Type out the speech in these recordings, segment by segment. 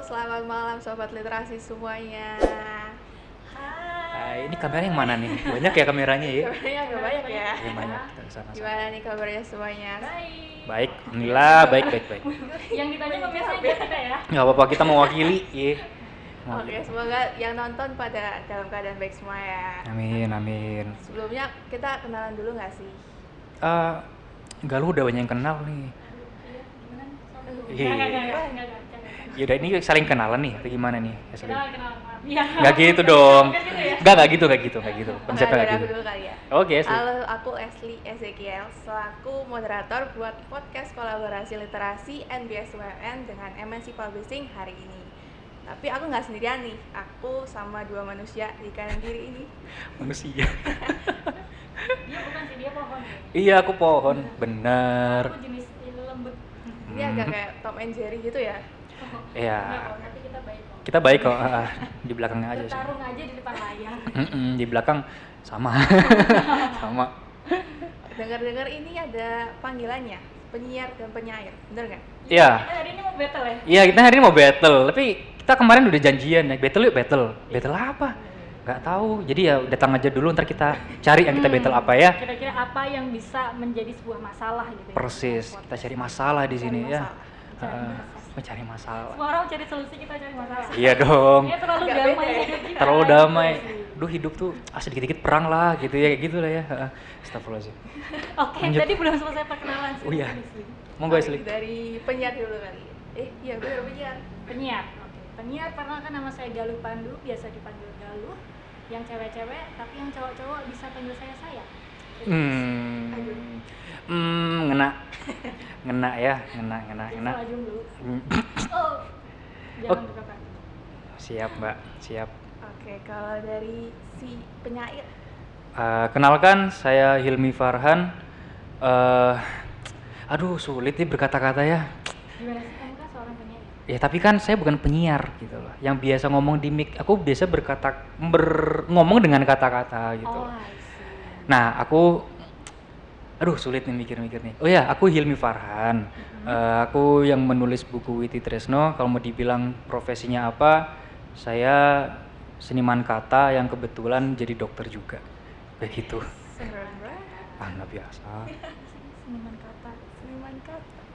selamat malam Sobat Literasi semuanya. Ini kamera yang mana nih? Banyak ya kameranya ya? Kabarnya agak banyak ya. Ya banyak, kita kesana. Gimana nih kabarnya semuanya? Baik, alhamdulillah, baik. Yang ditanya pemirsa kita ya. Gak apa-apa, kita mewakili ya. Oke, semoga yang nonton pada dalam keadaan baik semua ya. Amin. Sebelumnya kita kenalan dulu nggak sih? Enggak, lu udah banyak yang kenal nih. Iya. Enggak. Yaudah, ini saling kenalan nih, atau gimana nih? Kenal. Iya. Gak gitu dong. Kan gitu ya? Gak gitu. Oke, Konsepnya dari gak aku gitu. dulu kali ya. Oke, Asli. Halo, aku Asli Ezekiel selaku moderator buat podcast kolaborasi literasi NBS UMN dengan MNC Publishing hari ini. Tapi aku nggak sendirian nih, aku sama dua manusia di kanan kiri ini. Manusia. Dia bukan sih, dia pohon. Iya, aku pohon. Bener. Aku jenis lembut. Ini agak kayak Tom and Jerry gitu ya. Iya. Enggak kok, tapi kita baik kok. Kita baik kok. Di belakangnya aja sih. Bertarung aja di depan layar. Di belakang sama. Sama. Dengar-dengar ini ada panggilannya, penyiar dan penyair, bener nggak? Iya. Kita hari ini mau battle ya? Iya, kita hari ini mau battle, tapi kita kemarin udah janjian ya, battle yuk battle. Battle apa? Gak tahu. Jadi ya datang aja dulu, ntar kita cari yang kita battle apa ya. Kira-kira apa yang bisa menjadi sebuah masalah gitu ya? Persis, kita cari masalah di sini Cari ya. masalah. Mencari masalah. Semua orang cari solusi, kita cari masalah. Iya dong. Ya terlalu Nggak damai beda ya? hidup kita. Terlalu Gitu damai. sih. Duh, hidup tuh dikit-dikit perang lah gitu ya, kayak gitu lah ya. Astagfirullahaladzim. Oke, Lanjut. tadi belum selesai perkenalan sih. Oh iya. Asli. Monggo Asli. Dari penyiar dulu kali. Iya bener penyiar. Penyiar. Oke. Penyiar karena kan nama saya Galuh Pandu, biasa dipanggil Galuh. Yang cewek-cewek, tapi yang cowok-cowok bisa panggil saya. Ngena ya, ngena. Salah dulu. Hmm. Oh. Jangan buka kan. Siap Mbak, siap. Oke, kalau dari si penyair, Kenalkan, saya Hilmi Farhan. Aduh, sulit nih berkata-kata ya. Gimana sih, kamu kan seorang penyair? Ya tapi kan saya bukan penyiar gitu loh. Yang biasa ngomong di mic, aku biasa ngomong dengan kata-kata gitu. Oh, I see. Nah, aduh sulit nih mikir-mikir nih. Oh ya, aku Hilmi Farhan. Aku yang menulis buku Witi Tresno. Kalau mau dibilang profesinya apa, saya seniman kata yang kebetulan jadi dokter juga. Begitu. seniman Nggak biasa. Seniman kata.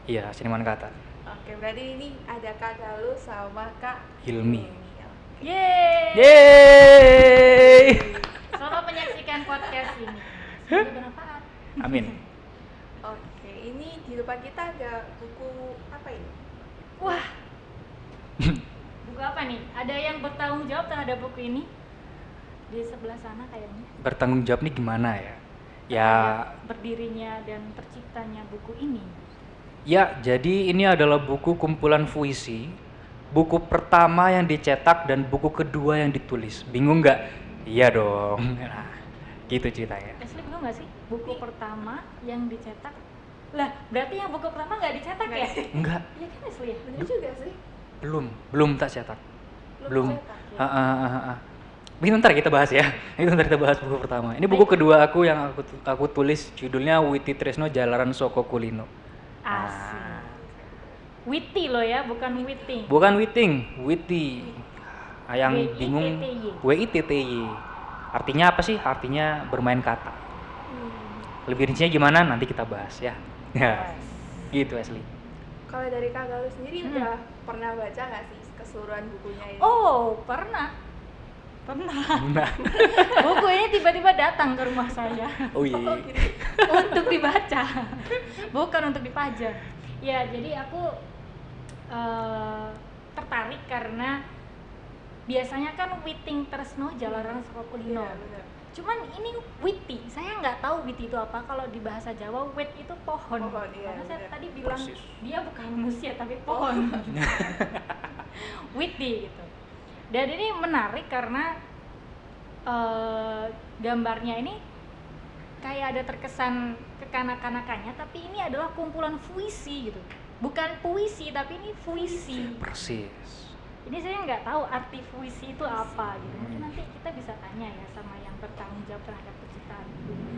Iya, seniman kata. Oke, berarti ini ada Kak Galuh sama Kak Hilmi. Yeay. Yeay. Selamat menyaksikan podcast ini. Semoga bermanfaat. Amin. Oke, ini di depan kita ada buku apa ini? Wah. Buku apa nih? Ada yang bertanggung jawab terhadap buku ini? Di sebelah sana kayaknya. Bertanggung jawab nih gimana ya? Ya, Terhadap berdirinya dan terciptanya buku ini. ya, jadi ini adalah buku kumpulan puisi. Buku pertama yang dicetak dan buku kedua yang ditulis. Bingung nggak? Iya dong. Nah, gitu ceritanya. Asli bingung nggak sih? Buku pertama yang dicetak. Lah, berarti yang buku pertama nggak dicetak ya? Enggak, Iya kan Asli ya? Bener juga sih. belum tak cetak. Belum. cetak, ya? Mungkin ntar kita bahas ya. Itu ntar kita bahas buku pertama. Ini buku kedua aku yang aku tulis, judulnya Witi Tresno Jalaran Soko Kulino. Asik. Witty loh ya, bukan witty. Bukan Witing, Witi. Yang bingung WITTY. Artinya apa sih? Artinya bermain kata. Lebih rincinya gimana? Nanti kita bahas ya. Ya. Gitu Asli. Kalau dari Kak Galuh sendiri udah pernah baca nggak sih keseluruhan bukunya ini? Oh, pernah. Nah. Buku ini tiba-tiba datang ke rumah saya Oh iya. Oh, gitu. untuk dibaca, bukan untuk dipajang. Ya, jadi aku tertarik karena biasanya kan Witing Tresno Jalaran Soko Kulino. Iya, bener. Cuman ini witty, saya nggak tahu witty itu apa. Kalau di bahasa Jawa, wit itu pohon. Pohon, iya, Karena saya bener. tadi bilang Persis. dia bukan manusia tapi pohon. Witty gitu. Dan ini menarik karena gambarnya ini kayak ada terkesan kekanak-kanakannya, tapi ini adalah kumpulan puisi gitu. Bukan puisi tapi ini puisi. Persis. Ini saya nggak tahu arti puisi itu apa gitu. Mungkin nanti kita bisa tanya ya sama yang bertanggung jawab terhadap penciptaan buku ini.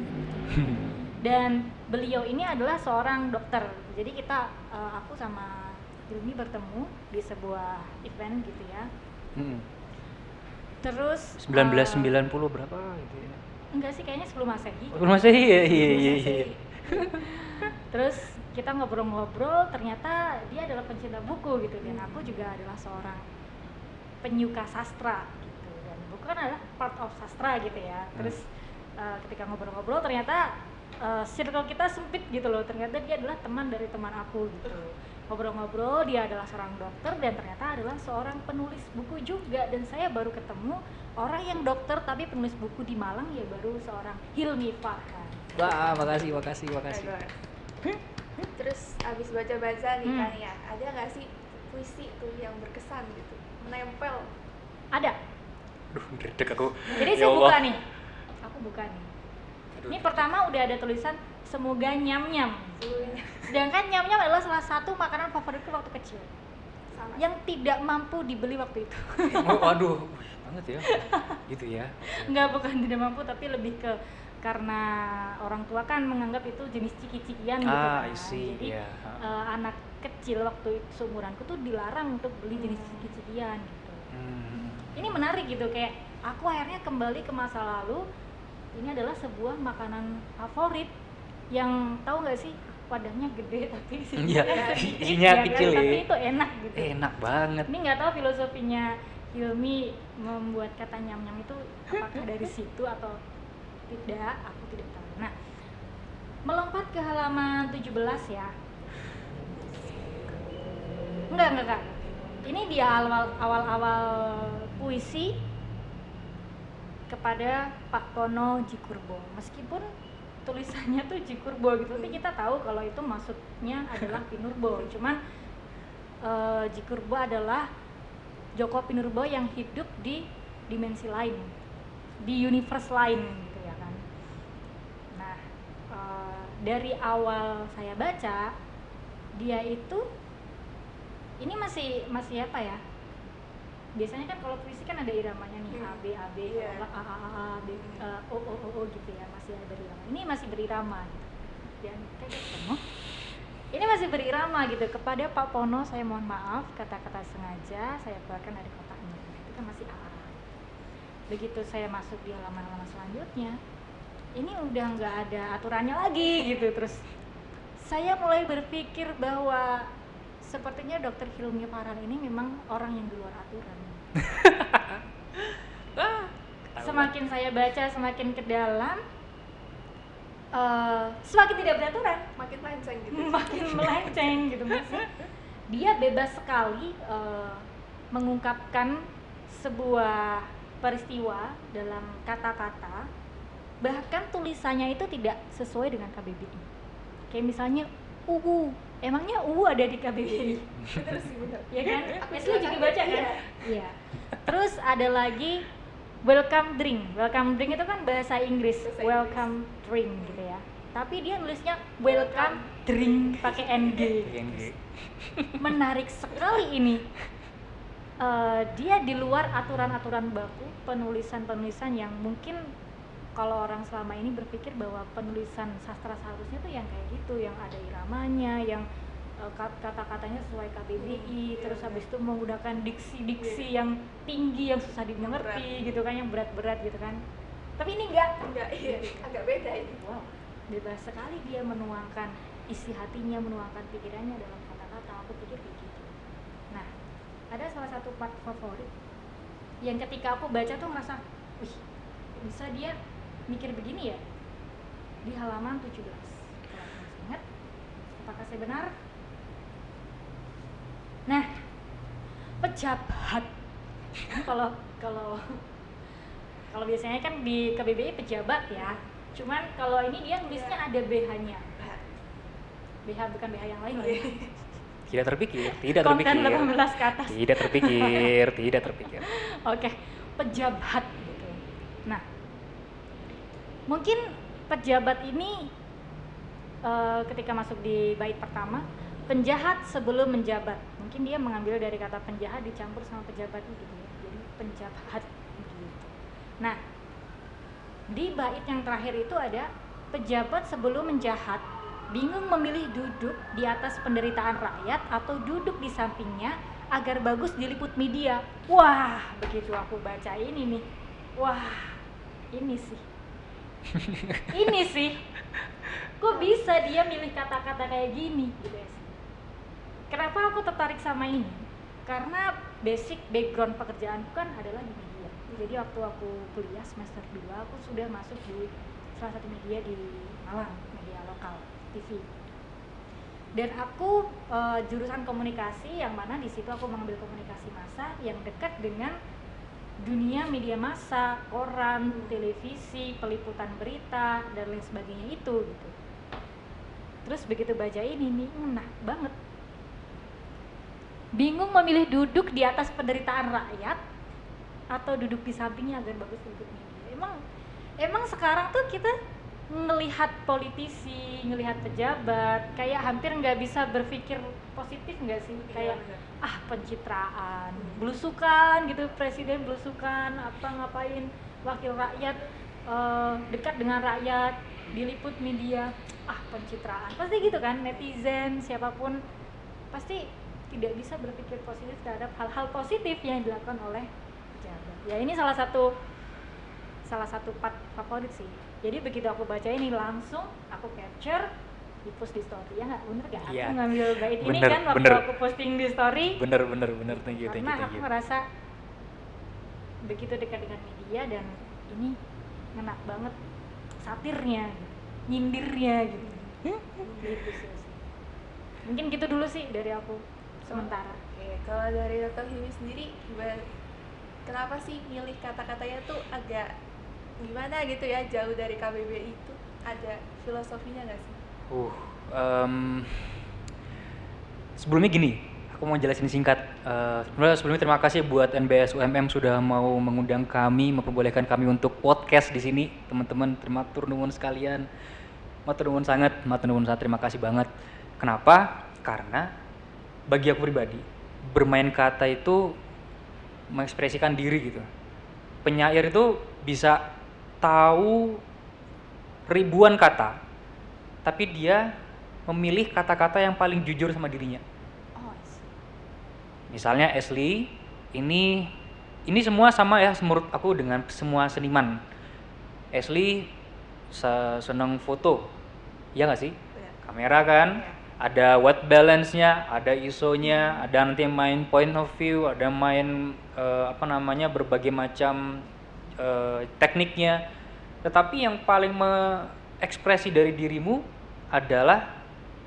Dan beliau ini adalah seorang dokter. Jadi kita aku sama Hilmi bertemu di sebuah event gitu ya. Mm. Terus 1990 berapa gitu ya. enggak sih, kayaknya sebelum Masehi. Belum masih iya. Terus kita ngobrol-ngobrol, ternyata dia adalah pencinta buku gitu, dan aku juga adalah seorang penyuka sastra gitu, dan buku kan adalah part of sastra gitu ya. Terus ketika ngobrol-ngobrol ternyata circle kita sempit gitu loh, ternyata dia adalah teman dari teman aku gitu. Ngobrol-ngobrol, dia adalah seorang dokter dan ternyata adalah seorang penulis buku juga, dan saya baru ketemu orang yang dokter tapi penulis buku di Malang, ya baru seorang Hilmi Farhan. Wah, makasih. Bagus. Terus abis baca-baca nih kan ya, ada nggak sih puisi tuh yang berkesan gitu, menempel? Ada. Duh, ngedek aku. Jadi Ya saya Allah. buka nih. Aku buka nih. Ini pertama udah ada tulisan semoga nyam-nyam. Sedangkan nyam-nyam adalah salah satu makanan favoritku waktu kecil. Sama. Yang tidak mampu dibeli waktu itu. Oh, aduh, banget ya. Gitu ya. Enggak, bukan tidak mampu, tapi lebih ke karena orang tua kan menganggap itu jenis ciki-cikian gitu kan. I see. Jadi Ya. anak kecil waktu itu seumuranku tuh dilarang untuk beli jenis ciki-cikian gitu. Ini menarik gitu, kayak aku akhirnya kembali ke masa lalu. Ini adalah sebuah makanan favorit yang tahu nggak sih, wadahnya gede tapi Iya, isinya ya kan? kecil ya. Tapi itu enak gitu. Enak banget. Ini nggak tahu filosofinya Hilmi membuat kata nyam-nyam itu apakah dari situ atau tidak, aku tidak tahu. Nah, melompat ke halaman 17 ya. Enggak. Ini dia awal-awal puisi kepada Pak Pono Jikurbo. Meskipun tulisannya tuh Jikurbo gitu, tapi kita tahu kalau itu maksudnya adalah Pinurbo. Cuman Jikurbo adalah Joko Pinurbo yang hidup di dimensi lain, di universe lain gitu ya kan. Nah, dari awal saya baca, dia itu ini masih apa ya? Biasanya kan kalau puisi kan ada iramanya nih, A B A B, A A B O O O gitu ya, masih ada berirama. Ini masih berirama gitu. Dan kayak ketemu. Ini masih berirama gitu. Kepada Pak Pono saya mohon maaf, kata-kata sengaja saya keluarkan dari kotaknya. Itu kan masih A A. Begitu saya masuk di halaman-halaman selanjutnya, ini udah nggak ada aturannya lagi gitu. Terus saya mulai berpikir bahwa sepertinya Dr. Hilmi Farhan ini memang orang yang di luar aturan. Semakin saya baca, semakin ke dalam, semakin tidak beraturan, Makin melenceng gitu. makin melenceng gitu. Maksudnya dia bebas sekali mengungkapkan sebuah peristiwa dalam kata-kata, bahkan tulisannya itu tidak sesuai dengan KBBI. Kayak misalnya emangnya ada di KBBI? Bener sih, bener. Ya kan? Aku Asli juga baca kan? Iya. Terus ada lagi welcome drink. Welcome drink itu kan bahasa Inggris. Bahasa Welcome drink gitu ya. Tapi dia nulisnya welcome drink pakai NG. Menarik sekali ini. Dia di luar aturan-aturan baku, penulisan-penulisan yang mungkin kalau orang selama ini berpikir bahwa penulisan sastra seharusnya tuh yang kayak gitu, yang ada iramanya, yang kata-katanya sesuai KBBI, terus habis itu menggunakan diksi-diksi yang tinggi, yang susah dimengerti gitu kan, yang berat-berat gitu kan. Tapi ini enggak, Iya, agak beda ini. wow, bebas sekali dia menuangkan isi hatinya, menuangkan pikirannya dalam kata-kata. Aku pikir kayak gitu. Nah, ada salah satu part favorit yang ketika aku baca tuh ngerasa, wih, bisa dia mikir begini ya, di halaman 17. Kalau aku masih ingat, apakah saya benar? Nah, pejabat. Kalau biasanya kan di KBBI pejabat ya. Cuman kalau ini dia nulisnya ada BH-nya. BH bukan BH yang lain ya. Tidak terpikir. Konten 18 ke atas. Tidak terpikir. Oke, pejabat gitu. Nah, mungkin pejabat ini ketika masuk di bait pertama, penjahat sebelum menjabat. Mungkin dia mengambil dari kata penjahat dicampur sama pejabat gitu ya. Jadi penjahat gitu. Nah, di bait yang terakhir itu ada pejabat sebelum menjahat bingung memilih duduk di atas penderitaan rakyat atau duduk di sampingnya agar bagus diliput media. Wah, begitu aku baca ini nih, wah, ini sih kok bisa dia milih kata-kata kayak gini gitu ya. Kenapa aku tertarik sama ini? Karena basic background pekerjaanku kan adalah di media. Jadi waktu aku kuliah semester 2 aku sudah masuk di salah satu media di Malang, media lokal TV. Dan aku jurusan komunikasi, yang mana di situ aku mengambil komunikasi massa yang dekat dengan dunia media massa, koran, televisi, peliputan berita dan lain sebagainya itu gitu. Terus begitu baca ini nih, ngena banget. Bingung memilih duduk di atas penderitaan rakyat atau duduk di sampingnya agar bagus untuk media. Emang sekarang tuh kita ngelihat politisi, ngelihat pejabat kayak hampir nggak bisa berpikir positif nggak sih? Kayak pencitraan, belusukan gitu, presiden belusukan, apa ngapain wakil rakyat dekat dengan rakyat, diliput media, pencitraan, pasti gitu kan, netizen siapapun pasti tidak bisa berpikir positif terhadap hal-hal positif yang dilakukan oleh pejabat. Ya ini salah satu part favorit sih. Jadi begitu aku baca ini langsung aku capture, di post di story, ya nggak, bener nggak? Iya. Aku ngambil bait ini Bener, kan waktu bener. aku posting di story. Bener, thank you. Karena aku ngerasa begitu dekat dengan media dan ini ngena banget satirnya, nyindirnya gitu. Gitu sih. Mungkin gitu dulu sih dari aku sementara. Oke, kalau dari Dr. Hilmi sendiri, kenapa sih milih kata-katanya tuh agak gimana gitu ya, jauh dari KBBI itu? Ada filosofinya nggak sih? Sebelumnya gini, aku mau jelasin singkat. Sebelumnya terima kasih buat NBS UMM sudah mau mengundang kami, memperbolehkan kami untuk podcast di sini, teman-teman. Matur nuwun sekalian, matur nuwun sangat, terima kasih banget. Kenapa? Karena bagi aku pribadi, bermain kata itu mengekspresikan diri gitu. Penyair itu bisa tahu ribuan kata, tapi dia memilih kata-kata yang paling jujur sama dirinya. Misalnya Ashley, ini semua sama ya menurut aku dengan semua seniman. Ashley seneng foto, ya nggak sih? Ya. Kamera kan, ada white balance-nya, ada ISO-nya, ada nanti main point of view, ada main berbagai macam tekniknya. Tetapi yang paling mengekspresi dari dirimu adalah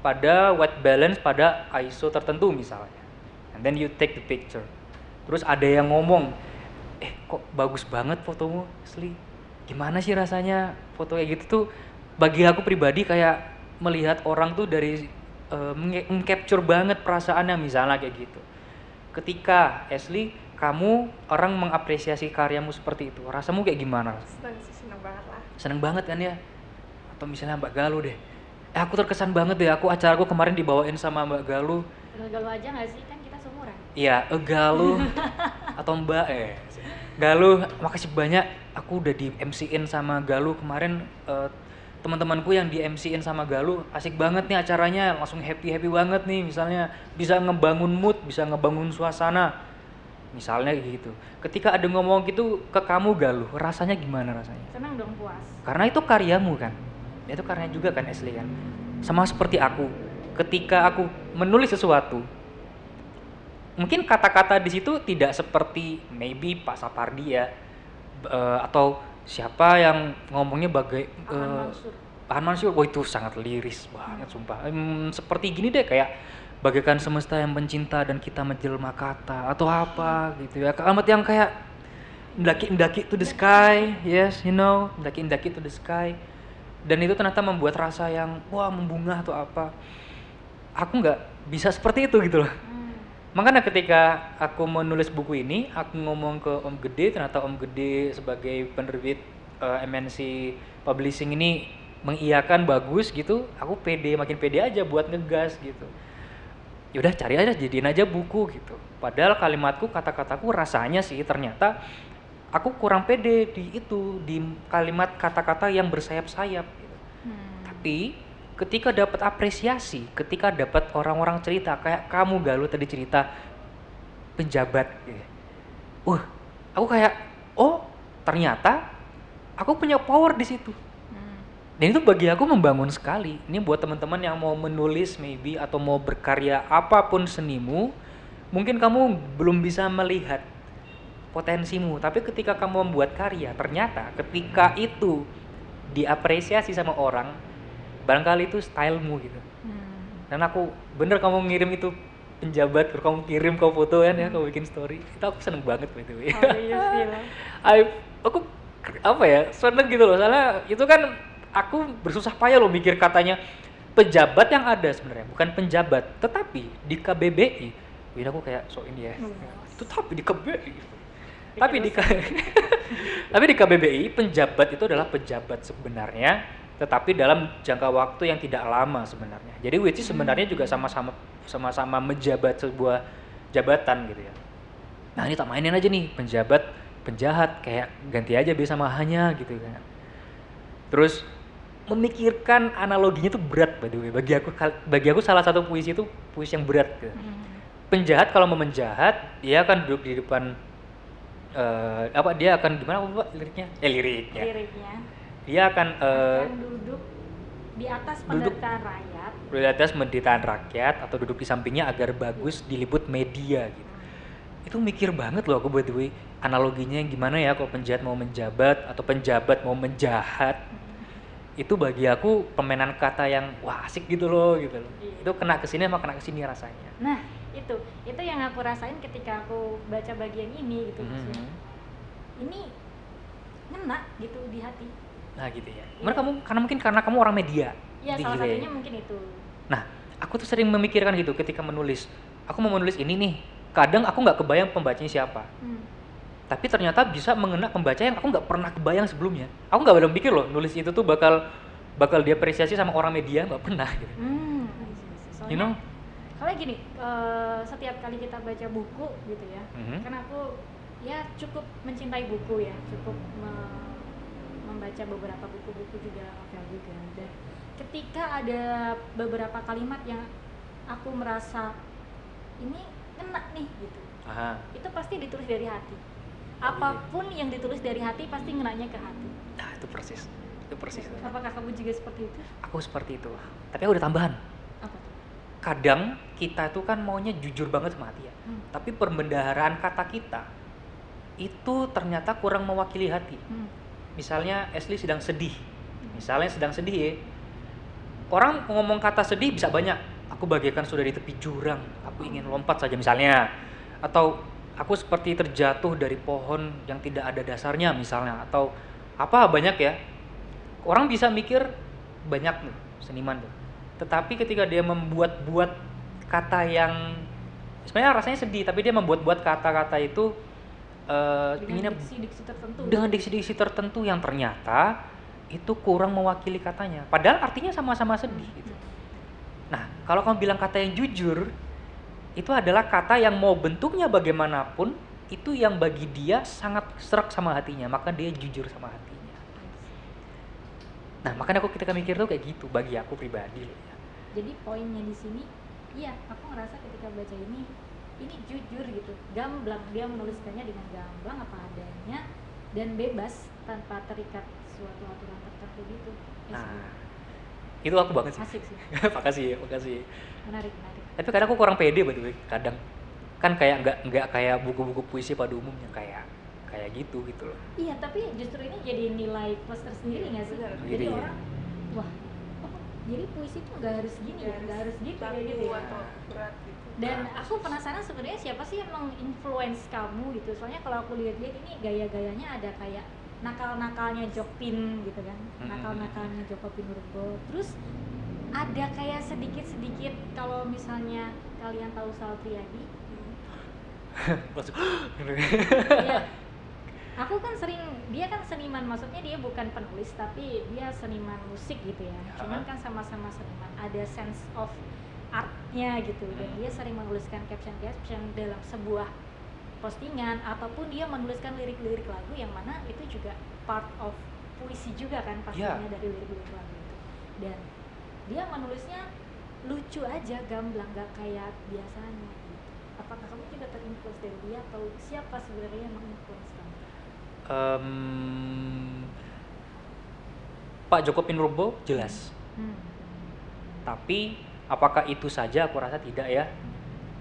pada white balance, pada ISO tertentu misalnya. And then you take the picture. Terus ada yang ngomong, kok bagus banget fotomu, Asli. Gimana sih rasanya foto kayak gitu tuh? Bagi aku pribadi kayak melihat orang tuh dari meng-capture banget perasaannya, misalnya kayak gitu. Ketika Asli, kamu orang mengapresiasi karyamu seperti itu, rasamu kayak gimana? Seneng banget lah. Seneng banget kan ya? Atau misalnya Mbak Galuh deh, aku terkesan banget deh, acaraku kemarin dibawain sama Mbak Galuh. Galuh aja nggak sih, kan kita seumuran. Iya, Galuh atau Mbak Galuh, makasih banyak, aku udah di MC-in sama Galuh kemarin. Teman-temanku yang di MC-in sama Galuh asik banget nih acaranya, langsung happy banget nih, misalnya bisa ngebangun mood, bisa ngebangun suasana, misalnya gitu. Ketika ada ngomong gitu ke kamu Galuh, rasanya gimana rasanya? Senang dong, puas. Karena itu karyamu kan, itu karyanya juga kan Asli kan. Sama seperti aku, ketika aku menulis sesuatu, mungkin kata-kata di situ tidak seperti maybe Pak Sapardi ya, atau siapa yang ngomongnya bagai Pak Mansur, wah itu sangat liris banget sumpah. Seperti gini deh, kayak bagaikan semesta yang mencinta dan kita menjelma kata atau apa gitu ya. Kalimat yang kayak mendaki to the sky, yes, you know, mendaki to the sky. Dan itu ternyata membuat rasa yang wah membunga atau apa. Aku nggak bisa seperti itu gitu loh. Makanya ketika aku menulis buku ini, aku ngomong ke Om Gede, ternyata Om Gede sebagai penerbit MNC Publishing ini mengiyakan bagus gitu, aku makin pede aja buat ngegas gitu. Yaudah cari aja, jadiin aja buku gitu. Padahal kalimatku, kata-kataku rasanya sih ternyata aku kurang pede di kalimat kata-kata yang bersayap-sayap gitu. Tapi ketika dapat apresiasi, ketika dapat orang-orang cerita kayak kamu Galuh tadi cerita penjabat gitu. Aku kayak oh ternyata aku punya power di situ. Dan itu bagi aku membangun sekali. Ini buat teman-teman yang mau menulis maybe atau mau berkarya apapun senimu, mungkin kamu belum bisa melihat potensimu, tapi ketika kamu membuat karya, ternyata ketika itu diapresiasi sama orang, barangkali itu stylemu gitu. Dan aku bener kamu ngirim itu penjabat, kamu kirim kau foto kan ya, kamu bikin story, itu aku seneng banget gitu. Oh iya sih lah. Aku apa ya, seneng gitu loh, soalnya itu kan aku bersusah payah loh mikir katanya pejabat yang ada sebenarnya bukan penjabat, tetapi di KBBI, ini aku kayak so ini ya, itu tapi di KBBI. Tapi di tapi di KBBI penjabat itu adalah pejabat sebenarnya, tetapi dalam jangka waktu yang tidak lama sebenarnya. Jadi which is sebenarnya juga sama-sama menjabat sebuah jabatan gitu ya. Nah ini tak mainin aja nih penjabat penjahat, kayak ganti aja B sama H-nya gitu kan. Terus memikirkan analoginya tuh berat by the way. Bagi aku salah satu puisi itu puisi yang berat gitu. Penjahat kalau mau menjahat dia akan duduk di depan dia akan gimana Pak liriknya? Liriknya. Dia akan duduk di atas penderitaan rakyat. Di atas penderitaan rakyat atau duduk di sampingnya agar bagus diliput media gitu. Itu mikir banget loh aku by the way. Analoginya gimana ya kalau penjahat mau menjabat atau penjabat mau menjahat. Itu bagi aku permainan kata yang wah asik gitu loh. Itu kena kesini sama kena kesini rasanya. Nah itu yang aku rasain ketika aku baca bagian ini gitu. Ini ngena gitu di hati. Nah gitu ya. Karena kamu orang media. Iya salah satunya mungkin itu. Nah aku tuh sering memikirkan gitu ketika menulis. Aku mau menulis ini nih. Kadang aku nggak kebayang pembacanya siapa. Tapi ternyata bisa mengena pembaca yang aku nggak pernah kebayang sebelumnya. Aku nggak pernah pikir loh nulis itu tuh bakal diapresiasi sama orang media, nggak pernah gitu. Soalnya, kalau gini, setiap kali kita baca buku gitu ya, kan aku ya cukup mencintai buku ya, cukup membaca beberapa buku-buku juga novel juga. Dan ketika ada beberapa kalimat yang aku merasa ini ngena nih gitu, itu pasti ditulis dari hati. Apapun yang ditulis dari hati pasti ngenanya ke hati. Nah itu persis. Apakah kamu juga seperti itu? Aku seperti itu. Tapi aku ada tambahan. Apa tuh? Kadang kita tuh kan maunya jujur banget sama hati ya. Tapi perbendaharaan kata kita itu ternyata kurang mewakili hati. Misalnya Ashley sedang sedih. Misalnya sedang sedih ya. Orang ngomong kata sedih bisa banyak. Aku bagaikan sudah di tepi jurang. Aku ingin lompat saja misalnya. Atau aku seperti terjatuh dari pohon yang tidak ada dasarnya misalnya. Atau apa banyak ya. Orang bisa mikir banyak nih seniman tuh. Tetapi ketika dia membuat kata yang sebenarnya rasanya sedih, tapi dia membuat kata-kata itu dengan diksi-diksi tertentu yang ternyata itu kurang mewakili katanya. Padahal artinya sama-sama sedih gitu. Nah, kalau kamu bilang kata yang jujur, itu adalah kata yang mau bentuknya bagaimanapun, itu yang bagi dia sangat serak sama hatinya, maka dia jujur sama hatinya. Nah, makanya aku ketika mikir tuh kayak gitu bagi aku pribadi loh ya. Jadi poinnya di sini, iya, aku ngerasa ketika baca ini jujur gitu, gamblang, dia menuliskannya dengan gamblang apa adanya dan bebas tanpa terikat suatu aturan tertentu gitu. Nah, itu aku banget sih. Asik sih. makasih. Menarik. Tapi kadang aku kurang pede by the way, kadang kan kayak nggak kayak buku-buku puisi pada umumnya kayak gitu loh. Iya, tapi justru ini jadi nilai plus tersendiri nggak sih? Jadi orang, wah, jadi puisi tuh nggak harus gini ya, nggak harus gitu kayak gitu ya. Dan aku penasaran sebenarnya siapa sih yang menginfluence kamu gitu. Soalnya kalau aku lihat-lihat ini gaya-gayanya ada kayak nakal-nakalnya Jokpin gitu kan, nakal-nakalnya Joko Pinurbo. Terus ada kayak sedikit-sedikit kalau misalnya kalian tahu Sal Priadi. Iya. Aku kan dia kan seniman, maksudnya dia bukan penulis tapi dia seniman musik gitu ya. Cuman kan sama-sama seniman, ada sense of artnya gitu. Dan dia sering menuliskan caption dalam sebuah postingan ataupun dia menuliskan lirik-lirik lagu yang mana itu juga part of puisi juga kan pastinya dari lirik-lirik lagu itu. Dan dia menulisnya lucu aja, gamblang, nggak kayak biasanya gitu. Apakah kamu juga terinfluence dari dia atau siapa sebenarnya yang menginfluence kamu? Pak Joko Pinurbo jelas. Tapi apakah itu saja? Aku rasa tidak ya.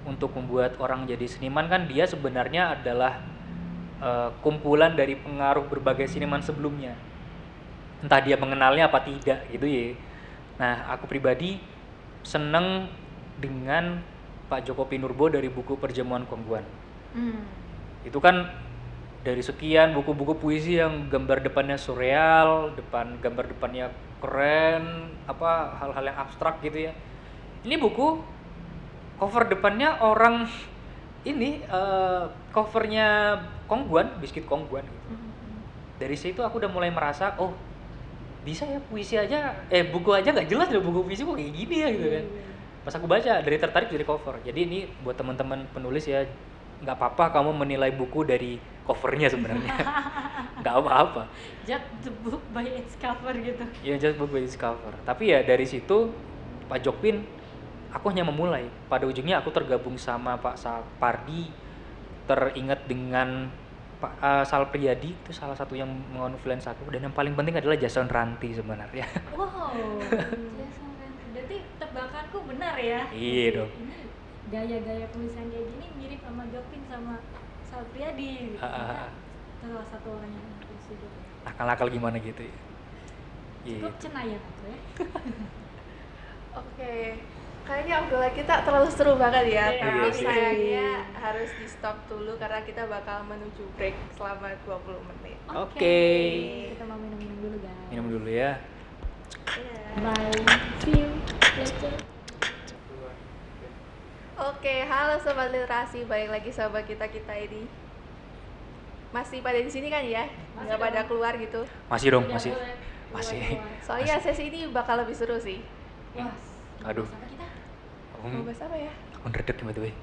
Untuk membuat orang jadi seniman kan dia sebenarnya adalah kumpulan dari pengaruh berbagai seniman sebelumnya. Entah dia mengenalnya apa tidak gitu ya. Nah, aku pribadi seneng dengan Pak Joko Pinurbo dari buku Perjamuan Kongguan. Itu kan dari sekian buku-buku puisi yang gambar depannya surreal, gambar depannya keren, apa hal-hal yang abstrak gitu ya. Ini buku cover depannya orang ini covernya Kongguan, biskuit Kongguan gitu. Dari situ aku udah mulai merasa, oh bisa ya puisi aja, buku aja nggak jelas loh, buku puisi kok kayak gini ya gitu kan. Pas aku baca, dari tertarik dari cover. Jadi ini buat teman-teman penulis ya, nggak apa-apa kamu menilai buku dari covernya sebenarnya. Nggak apa-apa. Judge the book by its cover gitu. Ya just book by its cover. Tapi ya dari situ Pak Jokpin, aku hanya memulai. Pada ujungnya aku tergabung sama Pak Sapardi, teringat dengan Pak Sal Priadi, itu salah satu yang menginfluence aku. Dan yang paling penting adalah Jason Ranti sebenarnya. Wow, Jason Ranti. Berarti tebakanku benar ya? Iya dong. Ini gaya-gaya tulisan kayak gini mirip sama Jokpin sama Sal Priadi. Salah satu orang yang influence juga. Akal-akal gimana gitu ya. Cukup cenayang aku ya. Oke, kayaknya obrolan kita terlalu seru banget ya. Iya, Tapi sih. sayangnya harus di stop dulu karena kita bakal menuju break selama 20 menit. Oke. Kita mau minum-minum dulu guys. Minum dulu ya. Iya. Bye. See you later. Oke, halo sobat literasi, balik lagi sama kita ini. Masih pada di sini kan ya? Nggak pada keluar gitu. Masih dong, Tidak masih. boleh Masih. keluar-keluar. Soalnya sesi ini bakal lebih seru sih. Wah, Aduh. sama kita. Mau bahas apa ya? Aku ngeredek by the way.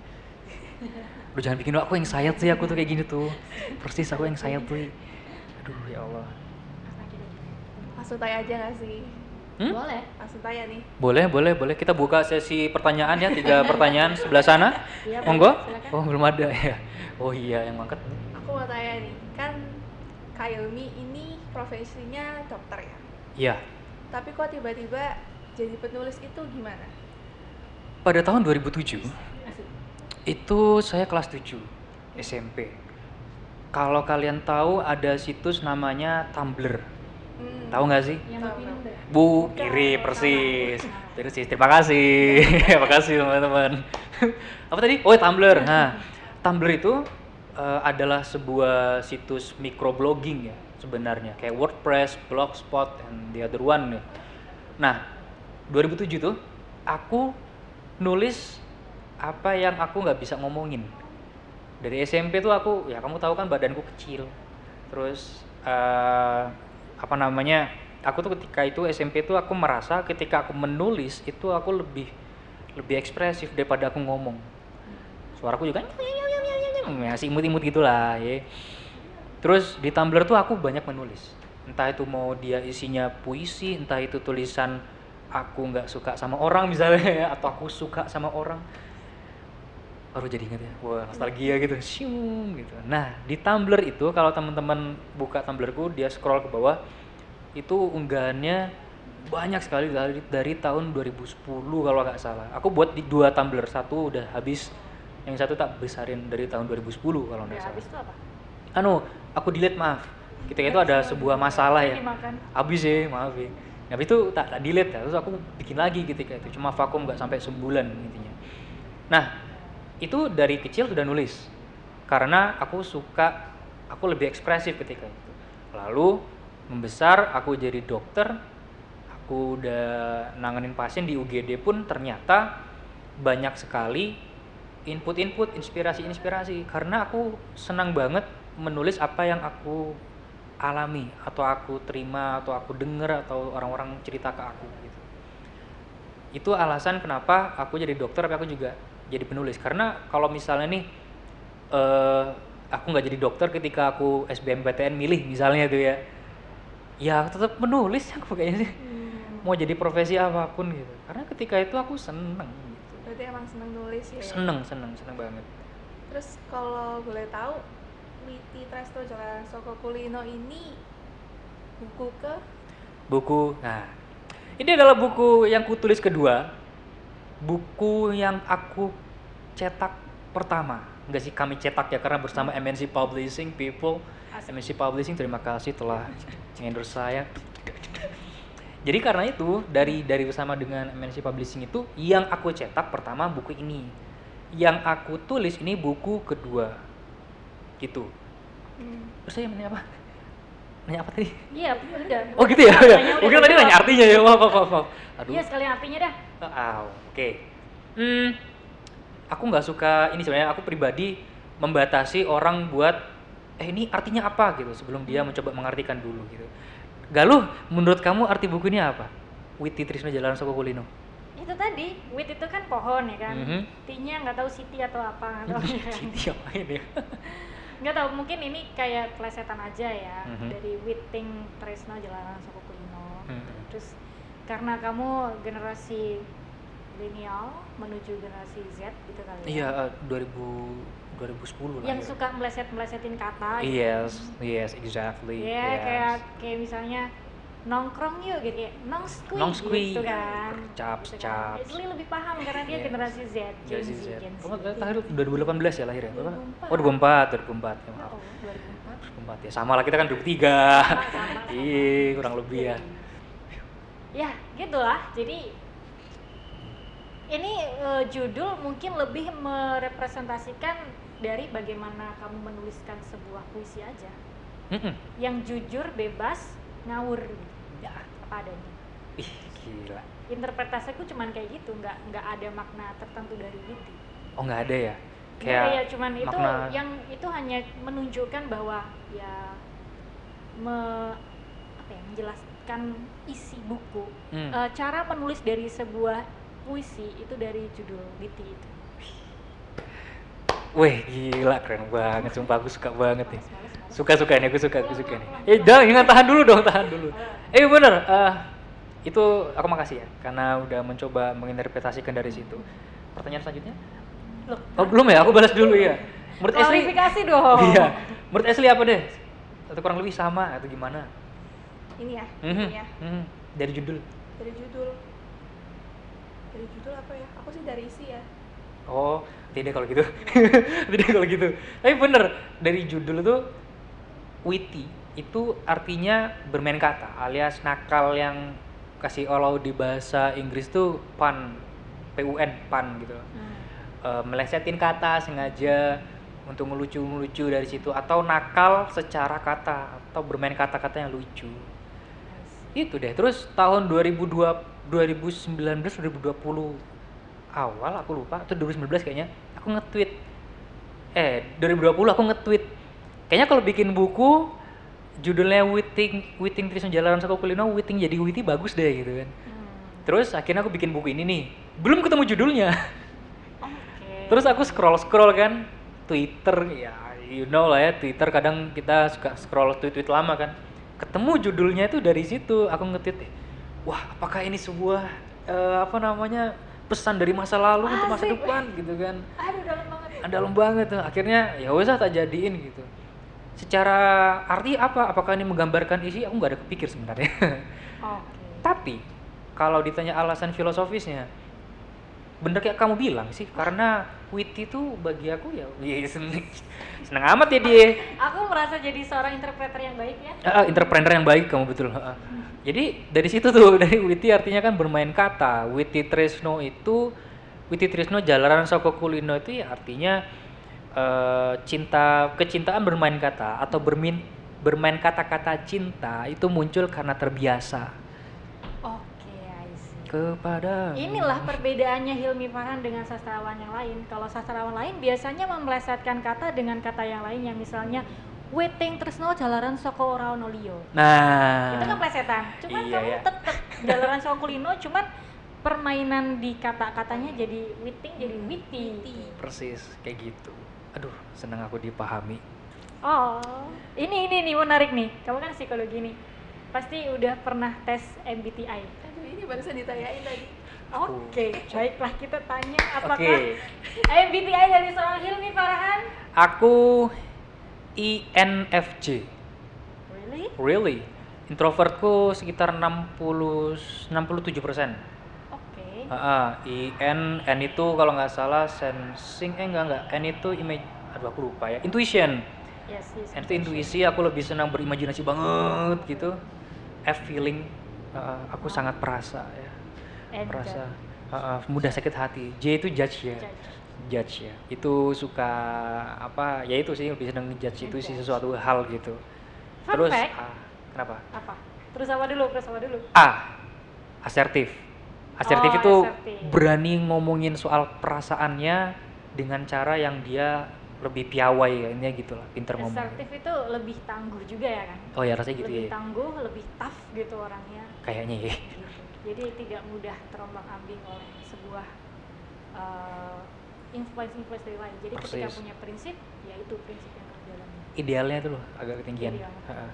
Lu jangan bikin aku yang sayat sih, aku tuh kayak gini tuh. Persis aku yang sayat tuh. Aduh ya Allah. Apa kita? Langsung tanya aja nggak sih? Boleh. Langsung tanya nih. Boleh. Kita buka sesi pertanyaan ya, 3 pertanyaan sebelah sana. Iya, Monggo. silakan. Oh, belum ada ya. Oh iya, yang ngangkat. Aku mau tanya nih, kan Kak Ilmi ini profesinya dokter ya? Iya. Tapi kok tiba-tiba jadi penulis itu gimana? Pada tahun 2007 Asik. itu saya kelas 7 SMP. Kalau kalian tahu ada situs namanya Tumblr. Tahu nggak sih? Yang buat minum deh. Bu, kiri persis. Persis. Terima kasih. Terima kasih teman-teman. Apa tadi? Oh, Tumblr. Nah, Tumblr itu adalah sebuah situs microblogging ya sebenarnya, kayak WordPress, Blogspot, and the other one nih. Nah, 2007 tuh aku nulis apa yang aku nggak bisa ngomongin. Dari SMP tuh aku, ya kamu tahu kan badanku kecil. Terus apa namanya? Aku tuh ketika itu SMP tuh aku merasa ketika aku menulis itu aku lebih ekspresif daripada aku ngomong. Suaraku juga masih imut-imut gitulah ya. Terus di Tumblr tuh aku banyak menulis. Entah itu mau dia isinya puisi, entah itu tulisan aku nggak suka sama orang misalnya, atau aku suka sama orang. Baru jadi inget ya, wah nostalgia gitu, syum gitu. Nah di Tumblr itu kalau teman-teman buka Tumblrku, dia scroll ke bawah, itu unggahannya banyak sekali dari tahun 2010 kalau nggak salah. Aku buat di 2 Tumblr, satu udah habis, yang satu tak besarin dari tahun 2010 kalau nggak Ya, salah. habis itu apa? Aku delete, maaf. Ketika itu ada sebuah masalah ya. Dimakan. Habis ya, maaf ya. Habis itu tak delete ya, terus aku bikin lagi ketika itu. Cuma vakum nggak sampai sebulan intinya. Nah, itu dari kecil sudah nulis. Karena aku lebih ekspresif ketika itu. Lalu membesar, aku jadi dokter. Aku udah nanganin pasien di UGD pun ternyata banyak sekali input-input, inspirasi-inspirasi. Karena aku senang banget menulis apa yang aku alami atau aku terima atau aku dengar atau orang-orang cerita ke aku gitu. Itu alasan kenapa aku jadi dokter tapi aku juga jadi penulis. Karena kalau misalnya nih aku nggak jadi dokter ketika aku SBMPTN milih misalnya tuh ya aku tetap menulis aku kayaknya sih. mau jadi profesi apapun gitu. Karena ketika itu aku seneng gitu. Berarti emang seneng nulis ya? Seneng banget. Terus kalau boleh tahu, Witi Tresno Jalaran Soko Kulino ini buku Nah, ini adalah buku yang kutulis kedua, buku yang aku cetak pertama. Enggak sih, kami cetak ya, karena bersama MNC Publishing people. MNC Publishing, terima kasih telah endorse saya. Jadi karena itu dari bersama dengan MNC Publishing itu yang aku cetak pertama buku ini, yang aku tulis ini buku kedua, gitu. Terus saya nanya apa tadi? Iya, udah. Oh gitu ya? Mungkin tadi nanya artinya ya, maaf. Aduh. Iya, sekalian artinya dah. Oke. Aku nggak suka ini sebenarnya, aku pribadi membatasi orang buat ini artinya apa gitu sebelum dia mencoba mengartikan dulu gitu. Galuh, menurut kamu arti buku ini apa? Witi Tresno Jalaran Soko Kulino. Itu tadi, wit itu kan pohon ya kan. T-nya nggak tahu city atau apa, nggak tahu. City apa ini? Nggak tahu, mungkin ini kayak plesetan aja ya, dari Witing Tresno Jalaran Soko Kulino. Terus karena kamu generasi milenial menuju generasi Z gitu kali ya. Iya, 2010 lah. Yang suka melesetin kata gitu. Yes, exactly. Iya, kayak misalnya nongkrong yuk gitu ya, nongskui gitu kan. Caps. Asli lebih paham karena dia generasi Z, Gen Z. Kamu lahir 2018 ya lahirnya? 2004. Oh 2004 ya, maaf. 2004 ya, sama lah, kita kan 2003. Sama. Iya, kurang lebih ya. Ya, gitulah. Jadi ini judul mungkin lebih merepresentasikan dari bagaimana kamu menuliskan sebuah puisi aja. Yang jujur, bebas, ngawur gitu. Ya, apa adanya. Ih, gila. Interpretasiku cuman kayak gitu, nggak ada makna tertentu dari Witi. Oh, nggak ada ya? Kayak ya, cuman itu makna... yang itu hanya menunjukkan bahwa ya menjelaskan isi buku. Cara menulis dari sebuah puisi itu dari judul Witi itu. Wih, gila, keren banget, sumpah aku suka banget nih. Suka nih, aku suka nih. Jangan tahan dulu dong. Bener, itu aku makasih ya, karena udah mencoba menginterpretasikan dari situ. Pertanyaan selanjutnya? Oh belum ya, aku balas dulu ya. Menurut Ashley, klarifikasi dong. Iya, menurut Ashley apa deh? Atau kurang lebih sama atau gimana? Ini ya, Dari judul apa ya? Aku sih dari isi ya. Oh, tidak kalau gitu. Tapi bener, dari judul itu witty itu artinya bermain kata, alias nakal, yang kasih kalau di bahasa Inggris tuh pun gitu. Melesetin kata sengaja untuk ngelucu dari situ, atau nakal secara kata, atau bermain kata-kata yang lucu. Itu deh. Terus tahun 2020 awal aku lupa, atau 2019 kayaknya aku nge-tweet 2020 aku nge-tweet kayaknya kalau bikin buku judulnya Witing Tresno Jalaran Soko Kulino, Witing jadi witty bagus deh gitu kan. Terus akhirnya aku bikin buku ini nih, belum ketemu judulnya. Terus aku scroll kan Twitter, ya you know lah ya, Twitter kadang kita suka scroll tweet lama kan, ketemu judulnya itu dari situ. Aku nge-tweet wah apakah ini sebuah pesan dari masa lalu untuk masa depan gitu kan. Aduh, dalam banget tuh. Akhirnya ya wes tak jadiin gitu. Secara arti apakah ini menggambarkan isi, aku nggak ada kepikir sebenarnya. Tapi kalau ditanya alasan filosofisnya, bener kayak kamu bilang sih, karena witty itu bagi aku ya seneng amat ya dia. Aku merasa jadi seorang interpreter yang baik ya. Entrepreneur yang baik kamu, betul. Jadi dari situ tuh, dari witty artinya kan bermain kata. Witi Tresno Jalaran Soko Kulino itu ya artinya kecintaan bermain kata, atau bermain kata-kata cinta itu muncul karena terbiasa. I see. Kepada inilah perbedaannya Hilmi Farhan dengan sastrawan yang lain. Kalau sastrawan lain biasanya memelesetkan kata dengan kata yang lain, yang misalnya Witing Tresno Jalaran Soko Raunolio. Nah, itu kan plesetan. Cuman kamu tetap Jalaran Soko Kulino, cuman permainan di kata-katanya jadi Witing jadi witty. Persis kayak gitu. Aduh, senang aku dipahami. Oh, ini menarik nih. Kamu kan psikologi nih. pasti udah pernah tes MBTI. Aduh, ini barusan ditanyain tadi. Oke, baiklah kita tanya apakah Oke. MBTI dari seorang Hilmi Farhan? Aku INFJ. Really? Really? Introvertku sekitar 67%. Oke. N itu kalau nggak salah sensing, enggak. N itu image, aduh aku lupa ya. Intuition. Yes. N itu intuisi, aku lebih senang berimajinasi banget gitu. F feeling, aku sangat perasa ya. And Perasa, mudah sakit hati. J itu judge ya. Judge ya. Itu suka apa? Ya itu sih lebih senang ngejudge itu sih sesuatu hal gitu. Fun Terus fact. kenapa? Apa? Terus apa dulu? Asertif. Asertif Oh, itu asertif. berani ngomongin soal perasaannya dengan cara yang dia lebih piawai kayaknya gitu lah, pinter ngomong. Assertif itu lebih tangguh juga ya kan? Oh ya rasanya gitu Lebih ya. tangguh, lebih tough gitu orangnya. Kayaknya ya. Gitu. Jadi tidak mudah terombang-ambing oleh sebuah influence dari lain. Jadi ketika Persis. punya prinsip, ya itu prinsip yang harus dijalani. Idealnya tuh loh agak ketinggian. Ideal. Ha-ha.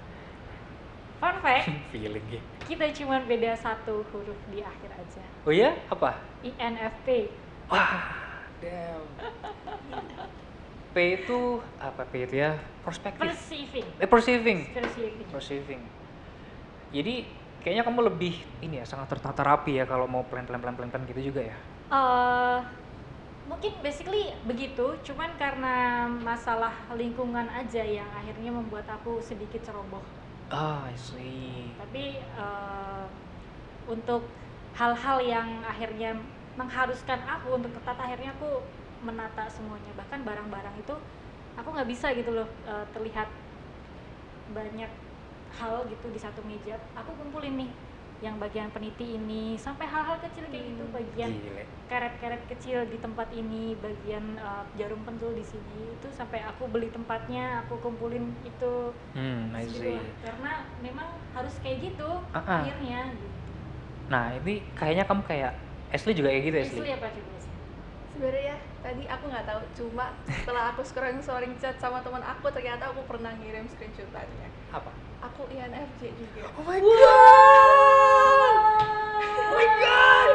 Fun fact, Feeling ya. kita cuma beda satu huruf di akhir aja. Oh iya? Apa? INFP. Wah, damn. P itu apa P itu ya? Perspektif. Perceiving. Perceiving. Jadi kayaknya kamu lebih ini ya, sangat tertata rapi ya kalau mau plan gitu juga ya. Mungkin basically begitu, cuman karena masalah lingkungan aja yang akhirnya membuat aku sedikit ceroboh. I see. Tapi untuk hal-hal yang akhirnya mengharuskan aku untuk ketat, akhirnya aku menata semuanya. Bahkan barang-barang itu aku nggak bisa gitu loh terlihat banyak hal gitu di satu meja. Aku kumpulin nih yang bagian peniti ini sampai hal-hal kecil kayak gitu, bagian Gile. karet-karet kecil di tempat ini, bagian jarum pentul di sini, itu sampai aku beli tempatnya, aku kumpulin itu. I Gitu see. lah. Karena memang harus kayak gitu Ah. akhirnya gitu. Nah, ini kayaknya kamu kayak Ashley juga kayak gitu Itu Ashley. ya Pak Cibus. Sebenarnya tadi aku nggak tahu, cuma setelah aku scrolling chat sama teman aku, ternyata aku pernah ngirim screenshotannya. Apa? Aku INFJ juga. Oh my Oh my god.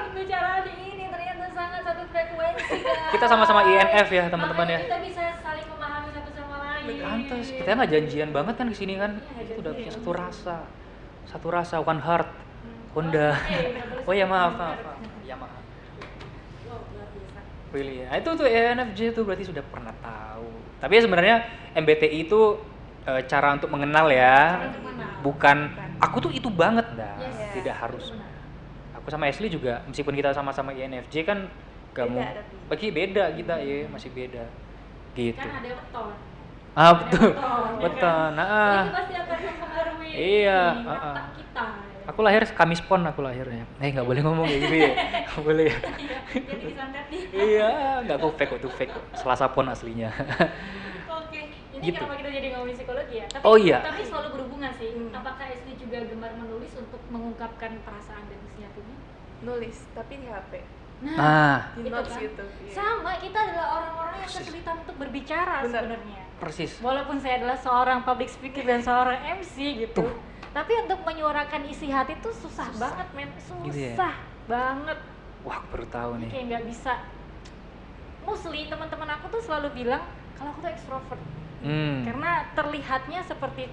Pembicaraan ini ternyata sangat satu frekuensi guys. Kita sama-sama INF ya teman-teman ya. Makanya kita bisa saling memahami satu sama lain. Pantes, kita nggak janjian banget kan kesini kan. Iya, Itu udah punya janjian. satu rasa, one heart. Honda. Oh ya maaf. Ya maaf. Wow, luar biasa. Really. Nah, itu tuh ENFJ tuh berarti sudah pernah tahu. Tapi ya sebenarnya MBTI itu cara untuk mengenal ya. Cara untuk mengenal. Bukan aku tuh itu banget dah. Yes. Tidak Itu harus. benar. Aku sama Ashley juga meskipun kita sama-sama INFJ kan kamu Beda tapi. bagi beda kita ya, masih beda. Gitu. Kan ada weton. Betul. Ada Beton. Itu pasti akan mempengaruhi Iya, ini, watak kita. Aku lahir Kamis Pon aku lahirnya. Nggak boleh ngomong kayak gitu ya. Nggak boleh ya. Iya, jadi disantet nih. Iya, nggak kok fake kok, itu fake kok. Selasa Pon aslinya. Oke, ini Gitu. kenapa kita jadi ngomongin psikologi ya? Tapi, Oh, iya. Tapi selalu berhubungan sih. Hmm. Apakah Ashley juga gemar menulis untuk mengungkapkan perasaan dan isi hatinya? Nulis, tapi di HP, Nah, di Gitu notes kan? gitu. Iya. Sama, kita adalah orang-orang yang Persis. kesulitan untuk berbicara Benar. sebenarnya. persis. Walaupun saya adalah seorang public speaker dan seorang MC gitu, Tuh. tapi untuk menyuarakan isi hati tuh susah banget men, susah Gitu ya? banget. Wah, aku baru tahu nih. Kayak nggak bisa. Mostly teman-teman aku tuh selalu bilang kalau aku tuh extrovert. Karena terlihatnya seperti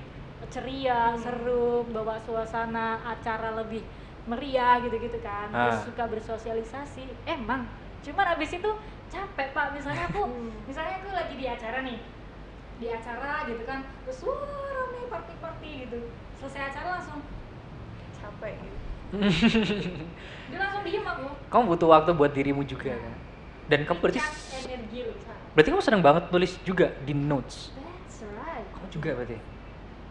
ceria, seru, bawa suasana acara lebih meriah gitu-gitu kan. Terus suka bersosialisasi. Emang, cuman abis itu capek Pak. Misalnya aku lagi di acara nih, di acara gitu kan, terus wah rame party gitu. Selesai acara langsung Capek gitu. dia langsung diem aku. Kamu butuh waktu buat dirimu juga kan. Dan kamu berarti Recharge energi loh. berarti kamu seneng banget tulis juga di notes. That's right. Kamu juga berarti.